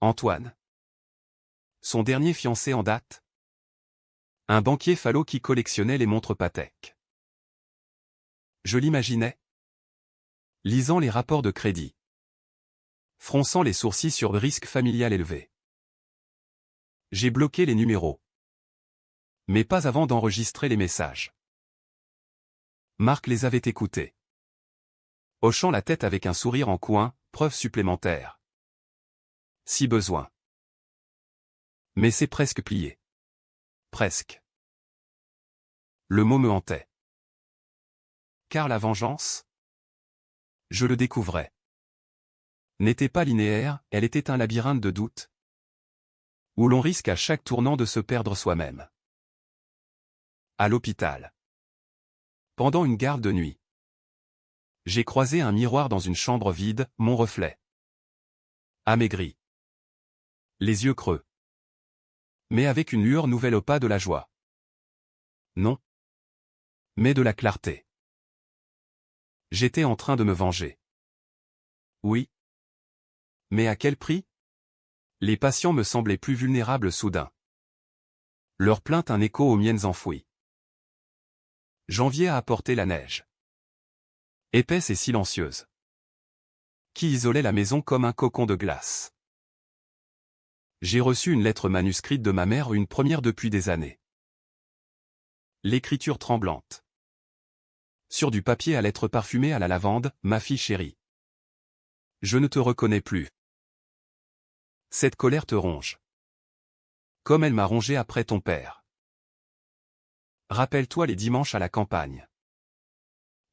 Antoine. Son dernier fiancé en date. Un banquier falot qui collectionnait les montres Patek. Je l'imaginais. Lisant les rapports de crédit. Fronçant les sourcils sur risque familial élevé. J'ai bloqué les numéros. Mais pas avant d'enregistrer les messages. Marc les avait écoutés. Hochant la tête avec un sourire en coin, preuve supplémentaire. Si besoin. Mais c'est presque plié. Presque. Le mot me hantait. Car la vengeance, je le découvrais, n'était pas linéaire, elle était un labyrinthe de doutes, où l'on risque à chaque tournant de se perdre soi-même. À l'hôpital. Pendant une garde de nuit. J'ai croisé un miroir dans une chambre vide, mon reflet. Amaigri. Les yeux creux. Mais avec une lueur nouvelle au pas de la joie. Non. Mais de la clarté. J'étais en train de me venger. Oui. Mais à quel prix? Les patients me semblaient plus vulnérables soudain. Leur plainte un écho aux miennes enfouies. Janvier a apporté la neige. Épaisse et silencieuse. Qui isolait la maison comme un cocon de glace. J'ai reçu une lettre manuscrite de ma mère, une première depuis des années. L'écriture tremblante. Sur du papier à lettres parfumées à la lavande, ma fille chérie. Je ne te reconnais plus. Cette colère te ronge. Comme elle m'a rongé après ton père. Rappelle-toi les dimanches à la campagne.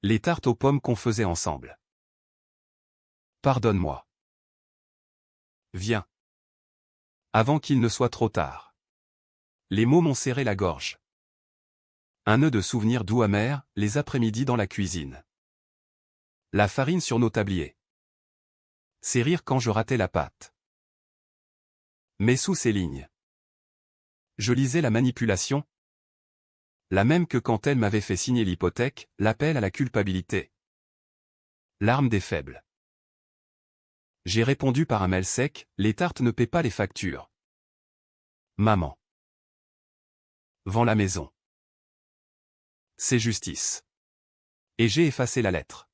Les tartes aux pommes qu'on faisait ensemble. Pardonne-moi. Viens. Avant qu'il ne soit trop tard. Les mots m'ont serré la gorge. Un nœud de souvenirs doux amers, les après-midi dans la cuisine. La farine sur nos tabliers. Ses rires quand je ratais la pâte. Mais sous ces lignes. Je lisais la manipulation. La même que quand elle m'avait fait signer l'hypothèque, l'appel à la culpabilité. L'arme des faibles. J'ai répondu par un mail sec, les tartes ne paient pas les factures. Maman. Vends la maison. C'est justice. Et j'ai effacé la lettre.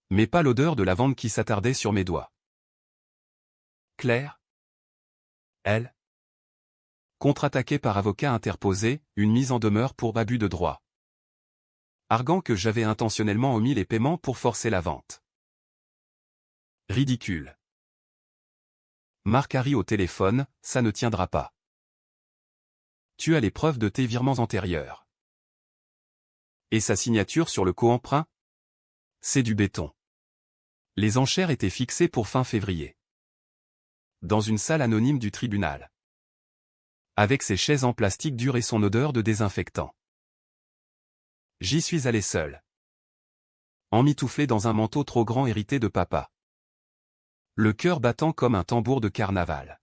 Mais pas l'odeur de la vente qui s'attardait sur mes doigts. Claire. Elle. Contre-attaquée par avocat interposé, une mise en demeure pour abus de droit. Arguant que j'avais intentionnellement omis les paiements pour forcer la vente. Ridicule. Marc Harry au téléphone, ça ne tiendra pas. Tu as les preuves de tes virements antérieurs. Et sa signature sur le co-emprunt? C'est du béton. Les enchères étaient fixées pour fin février. Dans une salle anonyme du tribunal. Avec ses chaises en plastique dur et son odeur de désinfectant. J'y suis allé seul. Emmitouflé dans un manteau trop grand hérité de papa. Le cœur battant comme un tambour de carnaval.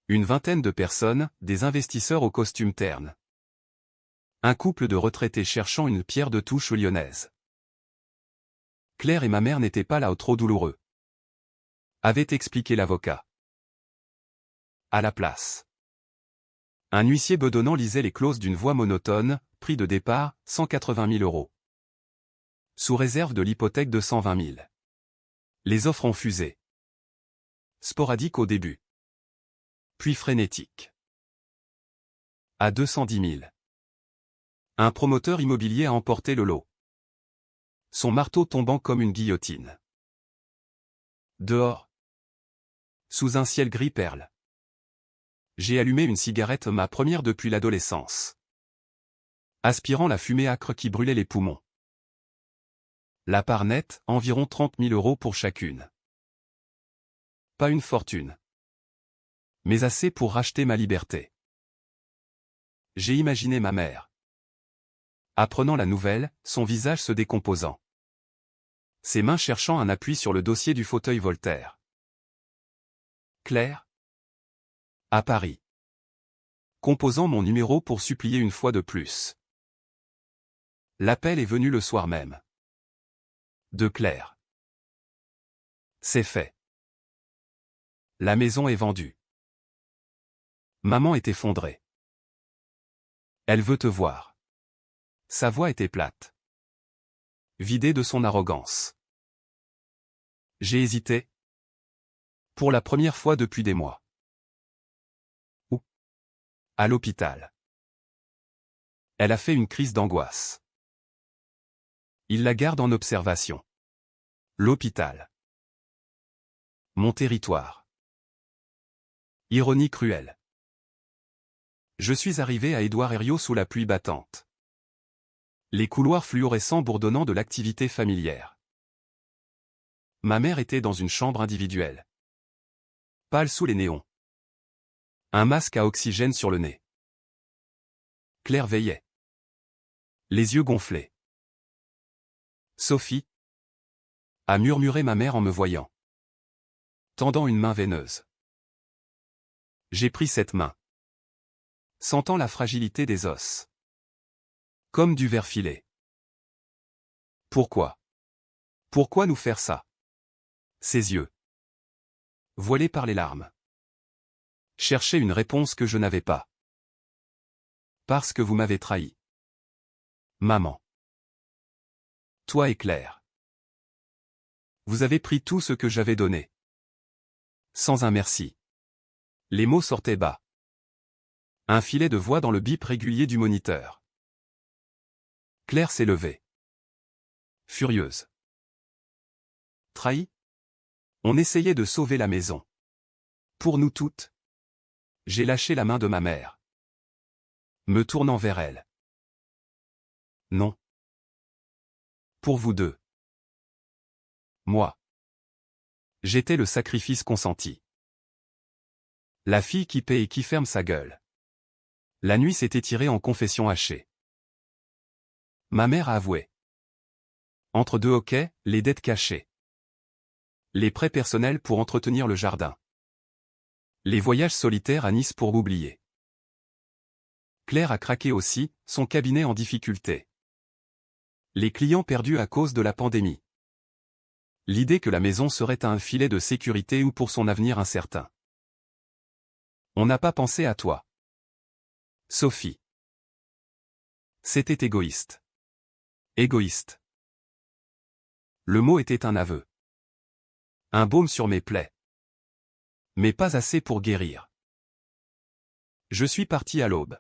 Une vingtaine de personnes, des investisseurs au costume terne. Un couple de retraités cherchant une pierre de touche lyonnaise. Claire et ma mère n'étaient pas là au trop douloureux. Avait expliqué l'avocat. À la place. Un huissier bedonnant lisait les clauses d'une voix monotone, prix de départ, 180 000 euros. Sous réserve de l'hypothèque de 120 000. Les offres ont fusé. Sporadique au début. Puis frénétique. À 210 000. Un promoteur immobilier a emporté le lot. Son marteau tombant comme une guillotine. Dehors. Sous un ciel gris perle. J'ai allumé une cigarette, ma première depuis l'adolescence. Aspirant la fumée âcre qui brûlait les poumons. La part nette, environ 30 000 euros pour chacune. Pas une fortune. Mais assez pour racheter ma liberté. J'ai imaginé ma mère. Apprenant la nouvelle, son visage se décomposant. Ses mains cherchant un appui sur le dossier du fauteuil Voltaire. Claire. À Paris. Composant mon numéro pour supplier une fois de plus. L'appel est venu le soir même. De Claire. C'est fait. La maison est vendue. Maman est effondrée. Elle veut te voir. Sa voix était plate. Vidée de son arrogance. J'ai hésité. Pour la première fois depuis des mois. Où? À l'hôpital. Elle a fait une crise d'angoisse. Il la garde en observation. L'hôpital. Mon territoire. Ironie cruelle. Je suis arrivé à Édouard Herriot sous la pluie battante. Les couloirs fluorescents bourdonnant de l'activité familière. Ma mère était dans une chambre individuelle. Pâle sous les néons. Un masque à oxygène sur le nez. Claire veillait. Les yeux gonflés. Sophie, a murmuré ma mère en me voyant. Tendant une main veineuse. J'ai pris cette main. Sentant la fragilité des os. Comme du verre filé. Pourquoi? Pourquoi nous faire ça? Ses yeux, voilés par les larmes, cherchaient une réponse que je n'avais pas. Parce que vous m'avez trahi. Maman. Toi et Claire. Vous avez pris tout ce que j'avais donné. Sans un merci. Les mots sortaient bas. Un filet de voix dans le bip régulier du moniteur. Claire s'est levée. Furieuse. Trahi? On essayait de sauver la maison. Pour nous toutes. J'ai lâché la main de ma mère. Me tournant vers elle. Non. Pour vous deux. Moi. J'étais le sacrifice consenti. La fille qui paie et qui ferme sa gueule. La nuit s'est étirée en confession hachée. Ma mère a avoué. Entre deux hoquets, les dettes cachées. Les prêts personnels pour entretenir le jardin. Les voyages solitaires à Nice pour oublier. Claire a craqué aussi, son cabinet en difficulté. Les clients perdus à cause de la pandémie. L'idée que la maison serait un filet de sécurité ou pour son avenir incertain. On n'a pas pensé à toi. Sophie. C'était égoïste. Égoïste. Le mot était un aveu. Un baume sur mes plaies. Mais pas assez pour guérir. Je suis parti à l'aube.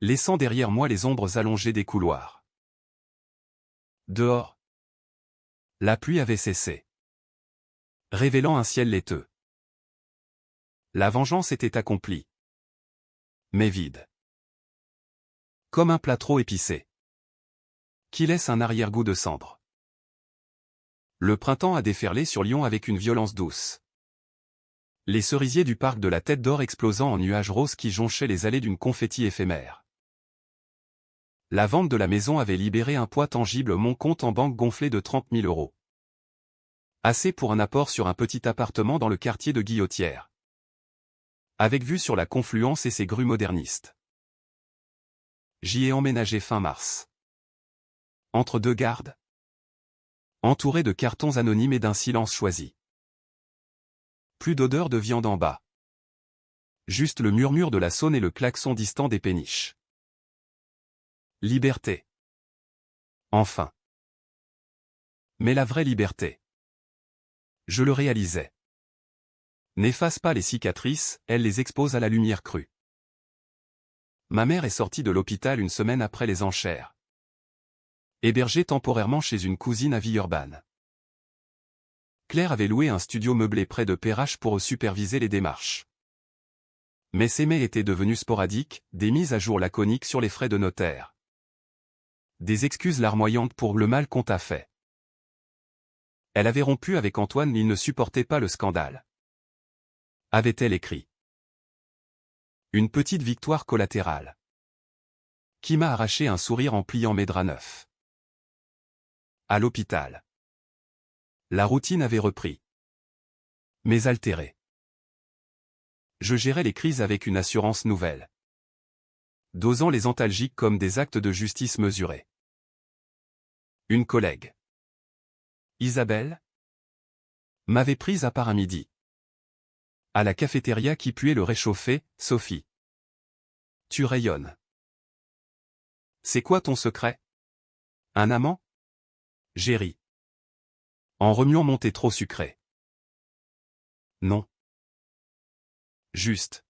Laissant derrière moi les ombres allongées des couloirs. Dehors. La pluie avait cessé. Révélant un ciel laiteux. La vengeance était accomplie. Mais vide. Comme un plat trop épicé. Qui laisse un arrière-goût de cendre. Le printemps a déferlé sur Lyon avec une violence douce. Les cerisiers du parc de la Tête d'Or explosant en nuages roses qui jonchaient les allées d'une confetti éphémère. La vente de la maison avait libéré un poids tangible, mon compte en banque gonflé de 30 000 €. Assez pour un apport sur un petit appartement dans le quartier de Guillotière. Avec vue sur la Confluence et ses grues modernistes. J'y ai emménagé fin mars. Entre deux gardes. Entouré de cartons anonymes et d'un silence choisi. Plus d'odeur de viande en bas. Juste le murmure de la Saône et le klaxon distant des péniches. Liberté. Enfin. Mais la vraie liberté. Je le réalisais. N'efface pas les cicatrices, elle les expose à la lumière crue. Ma mère est sortie de l'hôpital une semaine après les enchères. Hébergée temporairement chez une cousine à Villeurbanne. Claire avait loué un studio meublé près de Perrache pour superviser les démarches. Mais ces mails étaient devenus sporadiques, des mises à jour laconiques sur les frais de notaire. Des excuses larmoyantes pour le mal qu'on t'a fait. Elle avait rompu avec Antoine, il ne supportait pas le scandale. Avait-elle écrit? Une petite victoire collatérale. Qui m'a arraché un sourire en pliant mes draps neufs. À l'hôpital. La routine avait repris. Mais altérée. Je gérais les crises avec une assurance nouvelle. Dosant les antalgiques comme des actes de justice mesurés. Une collègue. Isabelle m'avait prise à part un midi. À la cafétéria qui puait le réchauffer, Sophie. Tu rayonnes. C'est quoi ton secret? Un amant? J'ai ri. En remuant mon thé trop sucré. Non. Juste.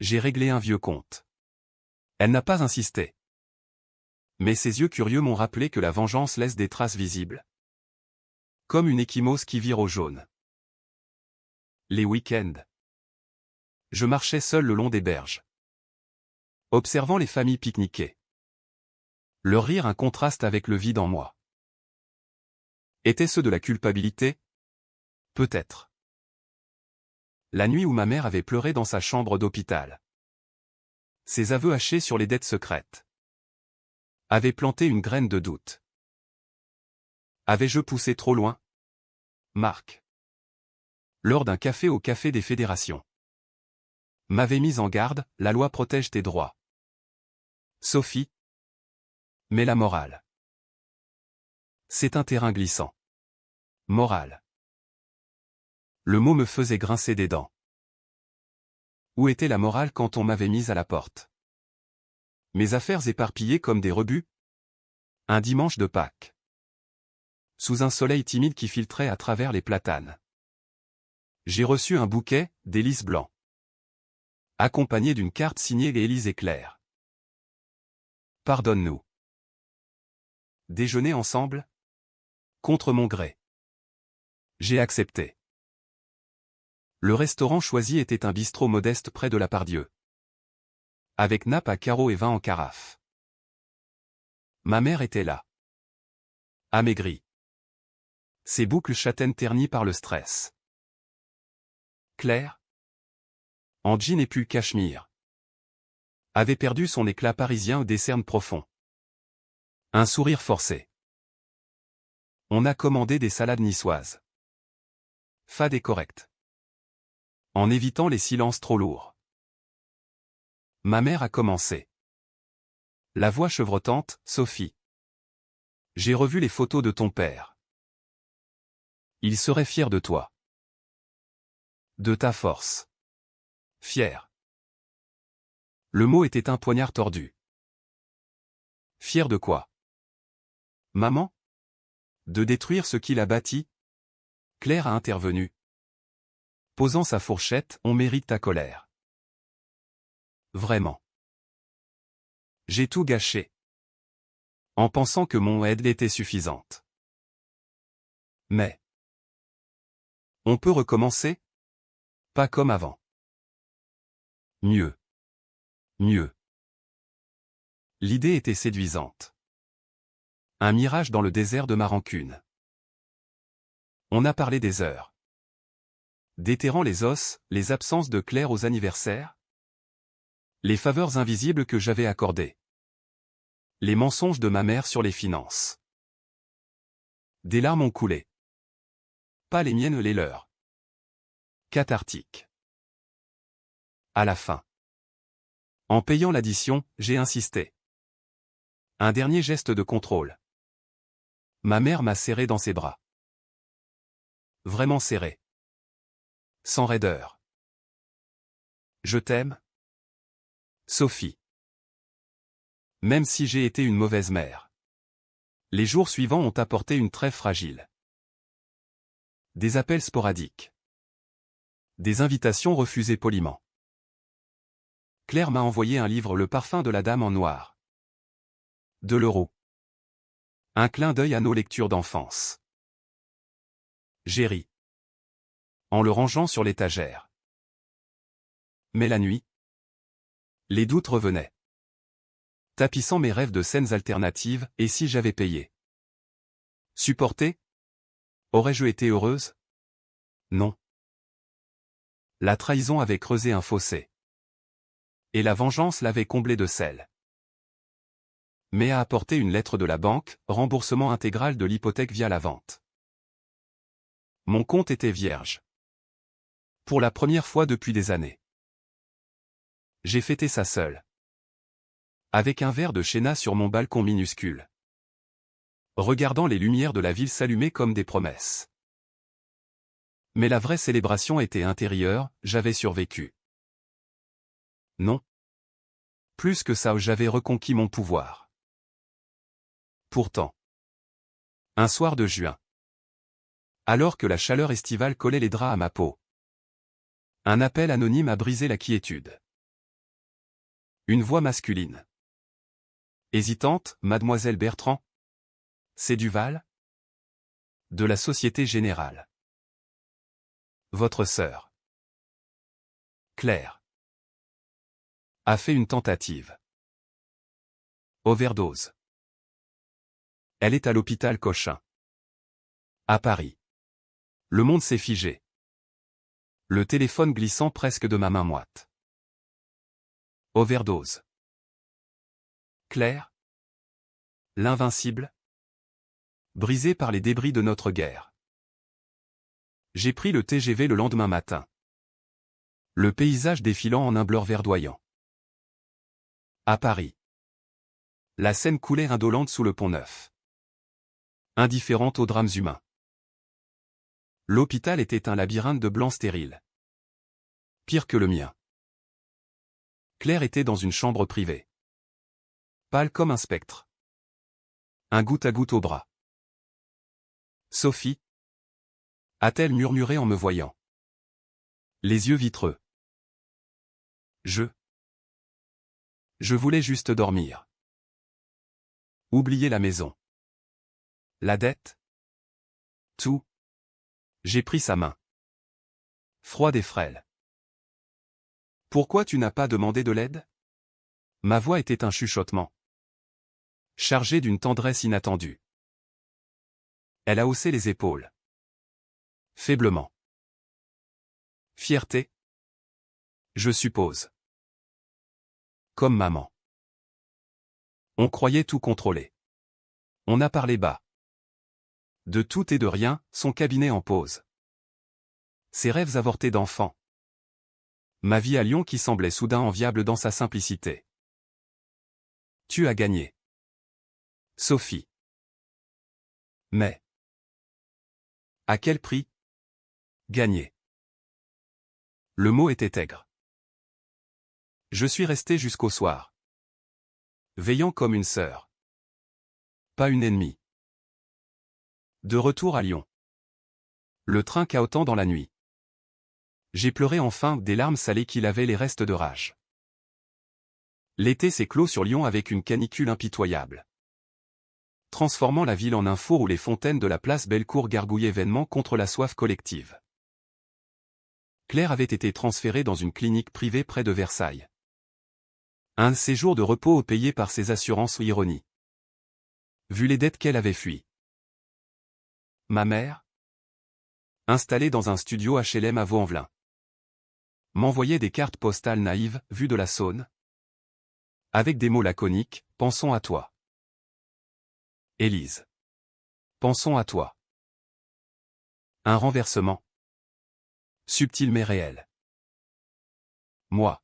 J'ai réglé un vieux compte. Elle n'a pas insisté. Mais ses yeux curieux m'ont rappelé que la vengeance laisse des traces visibles. Comme une échymose qui vire au jaune. Les week-ends. Je marchais seul le long des berges. Observant les familles pique-niquer. Leur rire un contraste avec le vide en moi. Était-ce de la culpabilité? Peut-être. La nuit où ma mère avait pleuré dans sa chambre d'hôpital. Ses aveux hachés sur les dettes secrètes. Avaient planté une graine de doute. Avais-je poussé trop loin? Marc. Lors d'un café au Café des Fédérations. M'avait mis en garde, la loi protège tes droits. Sophie. Mais la morale. C'est un terrain glissant. Morale. Le mot me faisait grincer des dents. Où était la morale quand on m'avait mise à la porte? Mes affaires éparpillées comme des rebuts? Un dimanche de Pâques. Sous un soleil timide qui filtrait à travers les platanes. J'ai reçu un bouquet, des lys blancs. Accompagné d'une carte signée Élise et Claire. Pardonne-nous. Déjeuner ensemble? Contre mon gré. J'ai accepté. Le restaurant choisi était un bistrot modeste près de la Pardieu. Avec nappe à carreaux et vin en carafe. Ma mère était là. Amaigrie. Ses boucles châtaines ternies par le stress. Claire, en jean et pull cachemire, avait perdu son éclat parisien des cernes profonds. Un sourire forcé. On a commandé des salades niçoises. Fade et correcte. En évitant les silences trop lourds. Ma mère a commencé. La voix chevrotante, Sophie. J'ai revu les photos de ton père. Il serait fier de toi. De ta force. Fier. Le mot était un poignard tordu. Fier de quoi? Maman? De détruire ce qu'il a bâti? Claire a intervenu. Posant sa fourchette, on mérite ta colère. Vraiment. J'ai tout gâché. En pensant que mon aide était suffisante. Mais. On peut recommencer? Pas comme avant. Mieux. Mieux. L'idée était séduisante. Un mirage dans le désert de ma rancune. On a parlé des heures. Déterrant les os, les absences de Claire aux anniversaires. Les faveurs invisibles que j'avais accordées. Les mensonges de ma mère sur les finances. Des larmes ont coulé. Pas les miennes, les leurs. Cathartique. À la fin. En payant l'addition, j'ai insisté. Un dernier geste de contrôle. Ma mère m'a serré dans ses bras. Vraiment serré. Sans raideur. Je t'aime, Sophie. Même si j'ai été une mauvaise mère. Les jours suivants ont apporté une trêve fragile. Des appels sporadiques. Des invitations refusées poliment. Claire m'a envoyé un livre, Le parfum de la dame en noir. 2 €. Un clin d'œil à nos lectures d'enfance. J'ai ri. En le rangeant sur l'étagère. Mais la nuit, les doutes revenaient. Tapissant mes rêves de scènes alternatives, et si j'avais payé? Supporté? Aurais-je été heureuse? Non. La trahison avait creusé un fossé. Et la vengeance l'avait comblé de sel. Mais a apporté une lettre de la banque, remboursement intégral de l'hypothèque via la vente. Mon compte était vierge. Pour la première fois depuis des années. J'ai fêté ça seul. Avec un verre de Chéna sur mon balcon minuscule. Regardant les lumières de la ville s'allumer comme des promesses. Mais la vraie célébration était intérieure, j'avais survécu. Non. Plus que ça, j'avais reconquis mon pouvoir. Pourtant. Un soir de juin. Alors que la chaleur estivale collait les draps à ma peau. Un appel anonyme a brisé la quiétude. Une voix masculine. Hésitante, Mademoiselle Bertrand? C'est Duval? De la Société Générale. Votre sœur. Claire. A fait une tentative. Overdose. Elle est à l'hôpital Cochin. À Paris. Le monde s'est figé. Le téléphone glissant presque de ma main moite. Overdose. Claire? L'invincible? Brisé par les débris de notre guerre. J'ai pris le TGV le lendemain matin. Le paysage défilant en un blur verdoyant. À Paris. La Seine coulait indolente sous le Pont-Neuf. Indifférente aux drames humains. L'hôpital était un labyrinthe de blancs stériles. Pire que le mien. Claire était dans une chambre privée. Pâle comme un spectre. Un goutte à goutte au bras. Sophie, a-t-elle murmuré en me voyant. Les yeux vitreux. Je voulais juste dormir. Oublier la maison. La dette. Tout. J'ai pris sa main. Froide et frêle. Pourquoi tu n'as pas demandé de l'aide? Ma voix était un chuchotement. Chargé d'une tendresse inattendue. Elle a haussé les épaules. Faiblement. Fierté? Je suppose. Comme maman. On croyait tout contrôler. On a parlé bas. De tout et de rien, son cabinet en pause. Ses rêves avortés d'enfant. Ma vie à Lyon qui semblait soudain enviable dans sa simplicité. Tu as gagné. Sophie. Mais. À quel prix? Gagner. Le mot était aigre. Je suis resté jusqu'au soir. Veillant comme une sœur. Pas une ennemie. De retour à Lyon. Le train cahotant dans la nuit. J'ai pleuré enfin des larmes salées qui lavaient les restes de rage. L'été s'est clos sur Lyon avec une canicule impitoyable. Transformant la ville en un four où les fontaines de la place Bellecour gargouillaient vainement contre la soif collective. Claire avait été transférée dans une clinique privée près de Versailles. Un séjour de repos payé par ses assurances ou ironie. Vu les dettes qu'elle avait fuies. Ma mère, installée dans un studio HLM à Vaux-en-Velin, m'envoyait des cartes postales naïves, vues de la Saône. Avec des mots laconiques, pensons à toi. Élise. Pensons à toi. Un renversement. Subtil mais réel. Moi.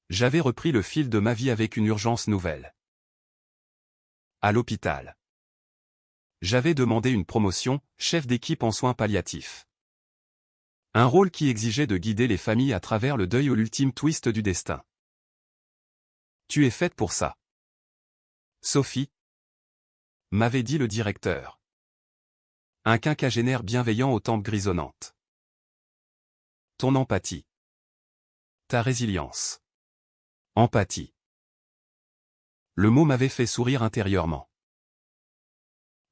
J'avais repris le fil de ma vie avec une urgence nouvelle. À l'hôpital. J'avais demandé une promotion, chef d'équipe en soins palliatifs. Un rôle qui exigeait de guider les familles à travers le deuil ou l'ultime twist du destin. Tu es faite pour ça. Sophie, m'avait dit le directeur. Un quinquagénaire bienveillant aux tempes grisonnantes. Ton empathie. Ta résilience. Empathie. Le mot m'avait fait sourire intérieurement.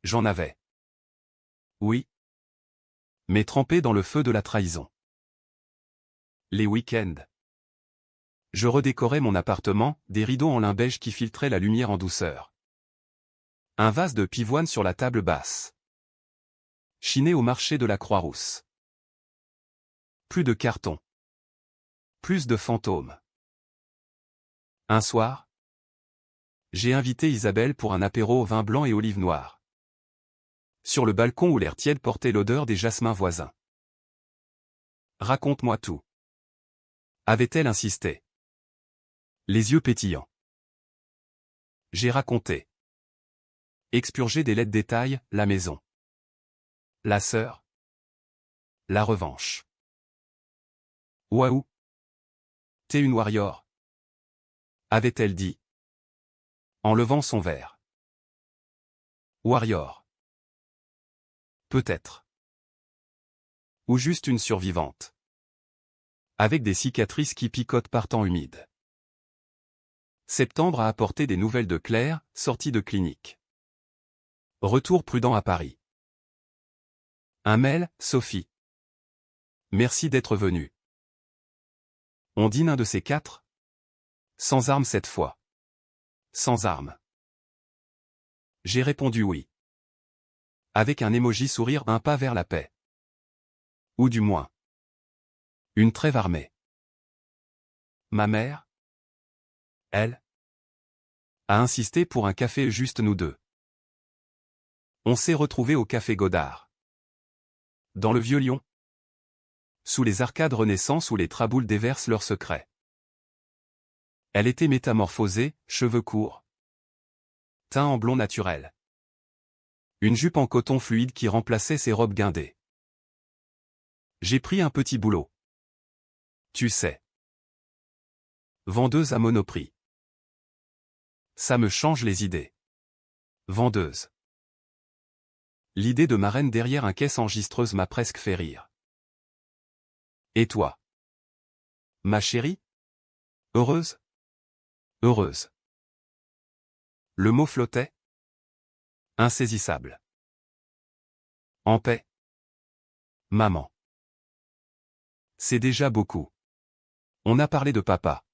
J'en avais. Oui. Mais trempé dans le feu de la trahison. Les week-ends. Je redécorais mon appartement, des rideaux en lin beige qui filtraient la lumière en douceur. Un vase de pivoine sur la table basse. Chiné au marché de la Croix-Rousse. Plus de carton. Plus de fantômes. Un soir, j'ai invité Isabelle pour un apéro au vin blanc et olive noire. Sur le balcon où l'air tiède portait l'odeur des jasmins voisins. Raconte-moi tout. Avait-elle insisté? Les yeux pétillants. J'ai raconté. Expurgé des laids détails, la maison. La sœur. La revanche. Waouh. T'es une warrior. Avait-elle dit. En levant son verre. Warrior. Peut-être. Ou juste une survivante. Avec des cicatrices qui picotent par temps humide. Septembre a apporté des nouvelles de Claire, sortie de clinique. Retour prudent à Paris. Un mail, Sophie. Merci d'être venue. On dîne un de ces quatre? Sans armes cette fois. Sans armes. J'ai répondu oui. Avec un emoji sourire, un pas vers la paix. Ou du moins. Une trêve armée. Ma mère, elle, a insisté pour un café juste nous deux. On s'est retrouvés au café Godard. Dans le vieux Lyon. Sous les arcades Renaissance où les traboules déversent leurs secrets. Elle était métamorphosée, cheveux courts. Teint en blond naturel. Une jupe en coton fluide qui remplaçait ses robes guindées. J'ai pris un petit boulot. Tu sais. Vendeuse à Monoprix. Ça me change les idées. Vendeuse. L'idée de marraine derrière un caisse enregistreuse m'a presque fait rire. Et toi? Ma chérie? Heureuse? Heureuse. Le mot flottait? Insaisissable. En paix? Maman. C'est déjà beaucoup. On a parlé de papa.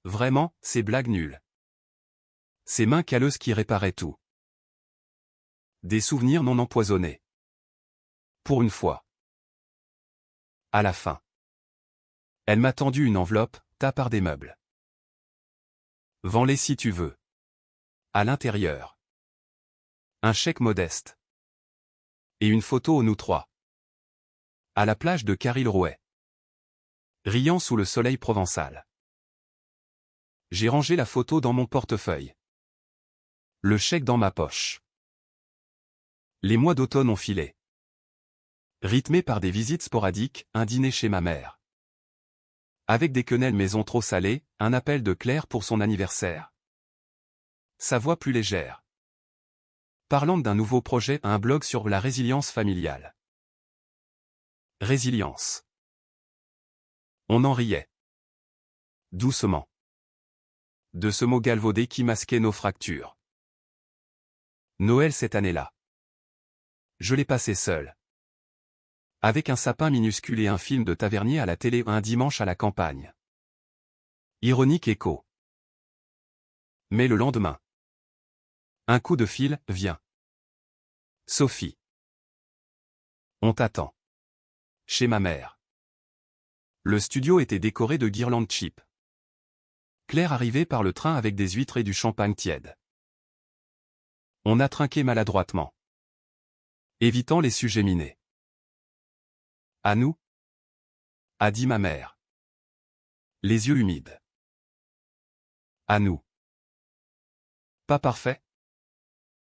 Vraiment, ces blagues nulles. Ces mains calleuses qui réparaient tout. Des souvenirs non empoisonnés. Pour une fois. À la fin. Elle m'a tendu une enveloppe, ta part des meubles. Vends-les si tu veux. À l'intérieur. Un chèque modeste. Et une photo nous trois. À la plage de Caril-Rouet. Riant sous le soleil provençal. J'ai rangé la photo dans mon portefeuille. Le chèque dans ma poche. Les mois d'automne ont filé. Rythmés par des visites sporadiques, un dîner chez ma mère. Avec des quenelles maison trop salées, un appel de Claire pour son anniversaire. Sa voix plus légère. Parlant d'un nouveau projet, un blog sur la résilience familiale. Résilience. On en riait. Doucement. De ce mot galvaudé qui masquait nos fractures. Noël cette année-là. Je l'ai passé seul. Avec un sapin minuscule et un film de Tavernier à la télé un dimanche à la campagne. Ironique écho. Mais le lendemain. Un coup de fil, viens. Sophie. On t'attend. Chez ma mère. Le studio était décoré de guirlandes cheap. Claire arrivait par le train avec des huîtres et du champagne tiède. On a trinqué maladroitement. Évitant les sujets minés. À nous? A dit ma mère. Les yeux humides. À nous. Pas parfait?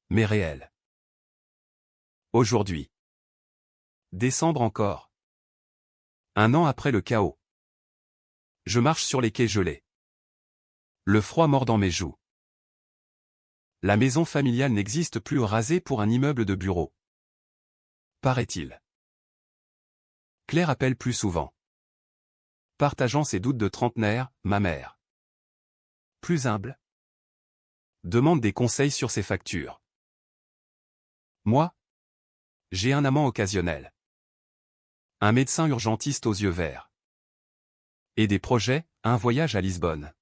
Mais réel. Aujourd'hui. Décembre encore. Un an après le chaos. Je marche sur les quais gelés. Le froid mord dans mes joues. La maison familiale n'existe plus rasée pour un immeuble de bureau. Paraît-il. Claire appelle plus souvent. Partageant ses doutes de trentenaire, ma mère. Plus humble. Demande des conseils sur ses factures. Moi? J'ai un amant occasionnel. Un médecin urgentiste aux yeux verts. Et des projets, un voyage à Lisbonne.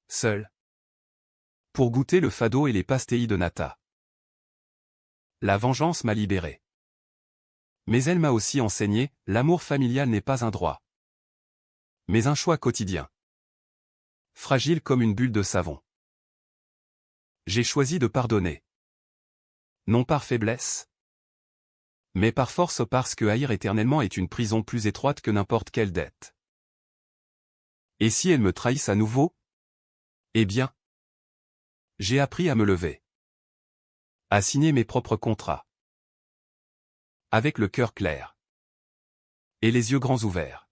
Seul. Pour goûter le fado et les pastéis de nata. La vengeance m'a libéré. Mais elle m'a aussi enseigné, l'amour familial n'est pas un droit. Mais un choix quotidien. Fragile comme une bulle de savon. J'ai choisi de pardonner. Non par faiblesse. Mais par force parce que haïr éternellement est une prison plus étroite que n'importe quelle dette. Et si elle me trahisse à nouveau? Eh bien. J'ai appris à me lever. À signer mes propres contrats. Avec le cœur clair. Et les yeux grands ouverts.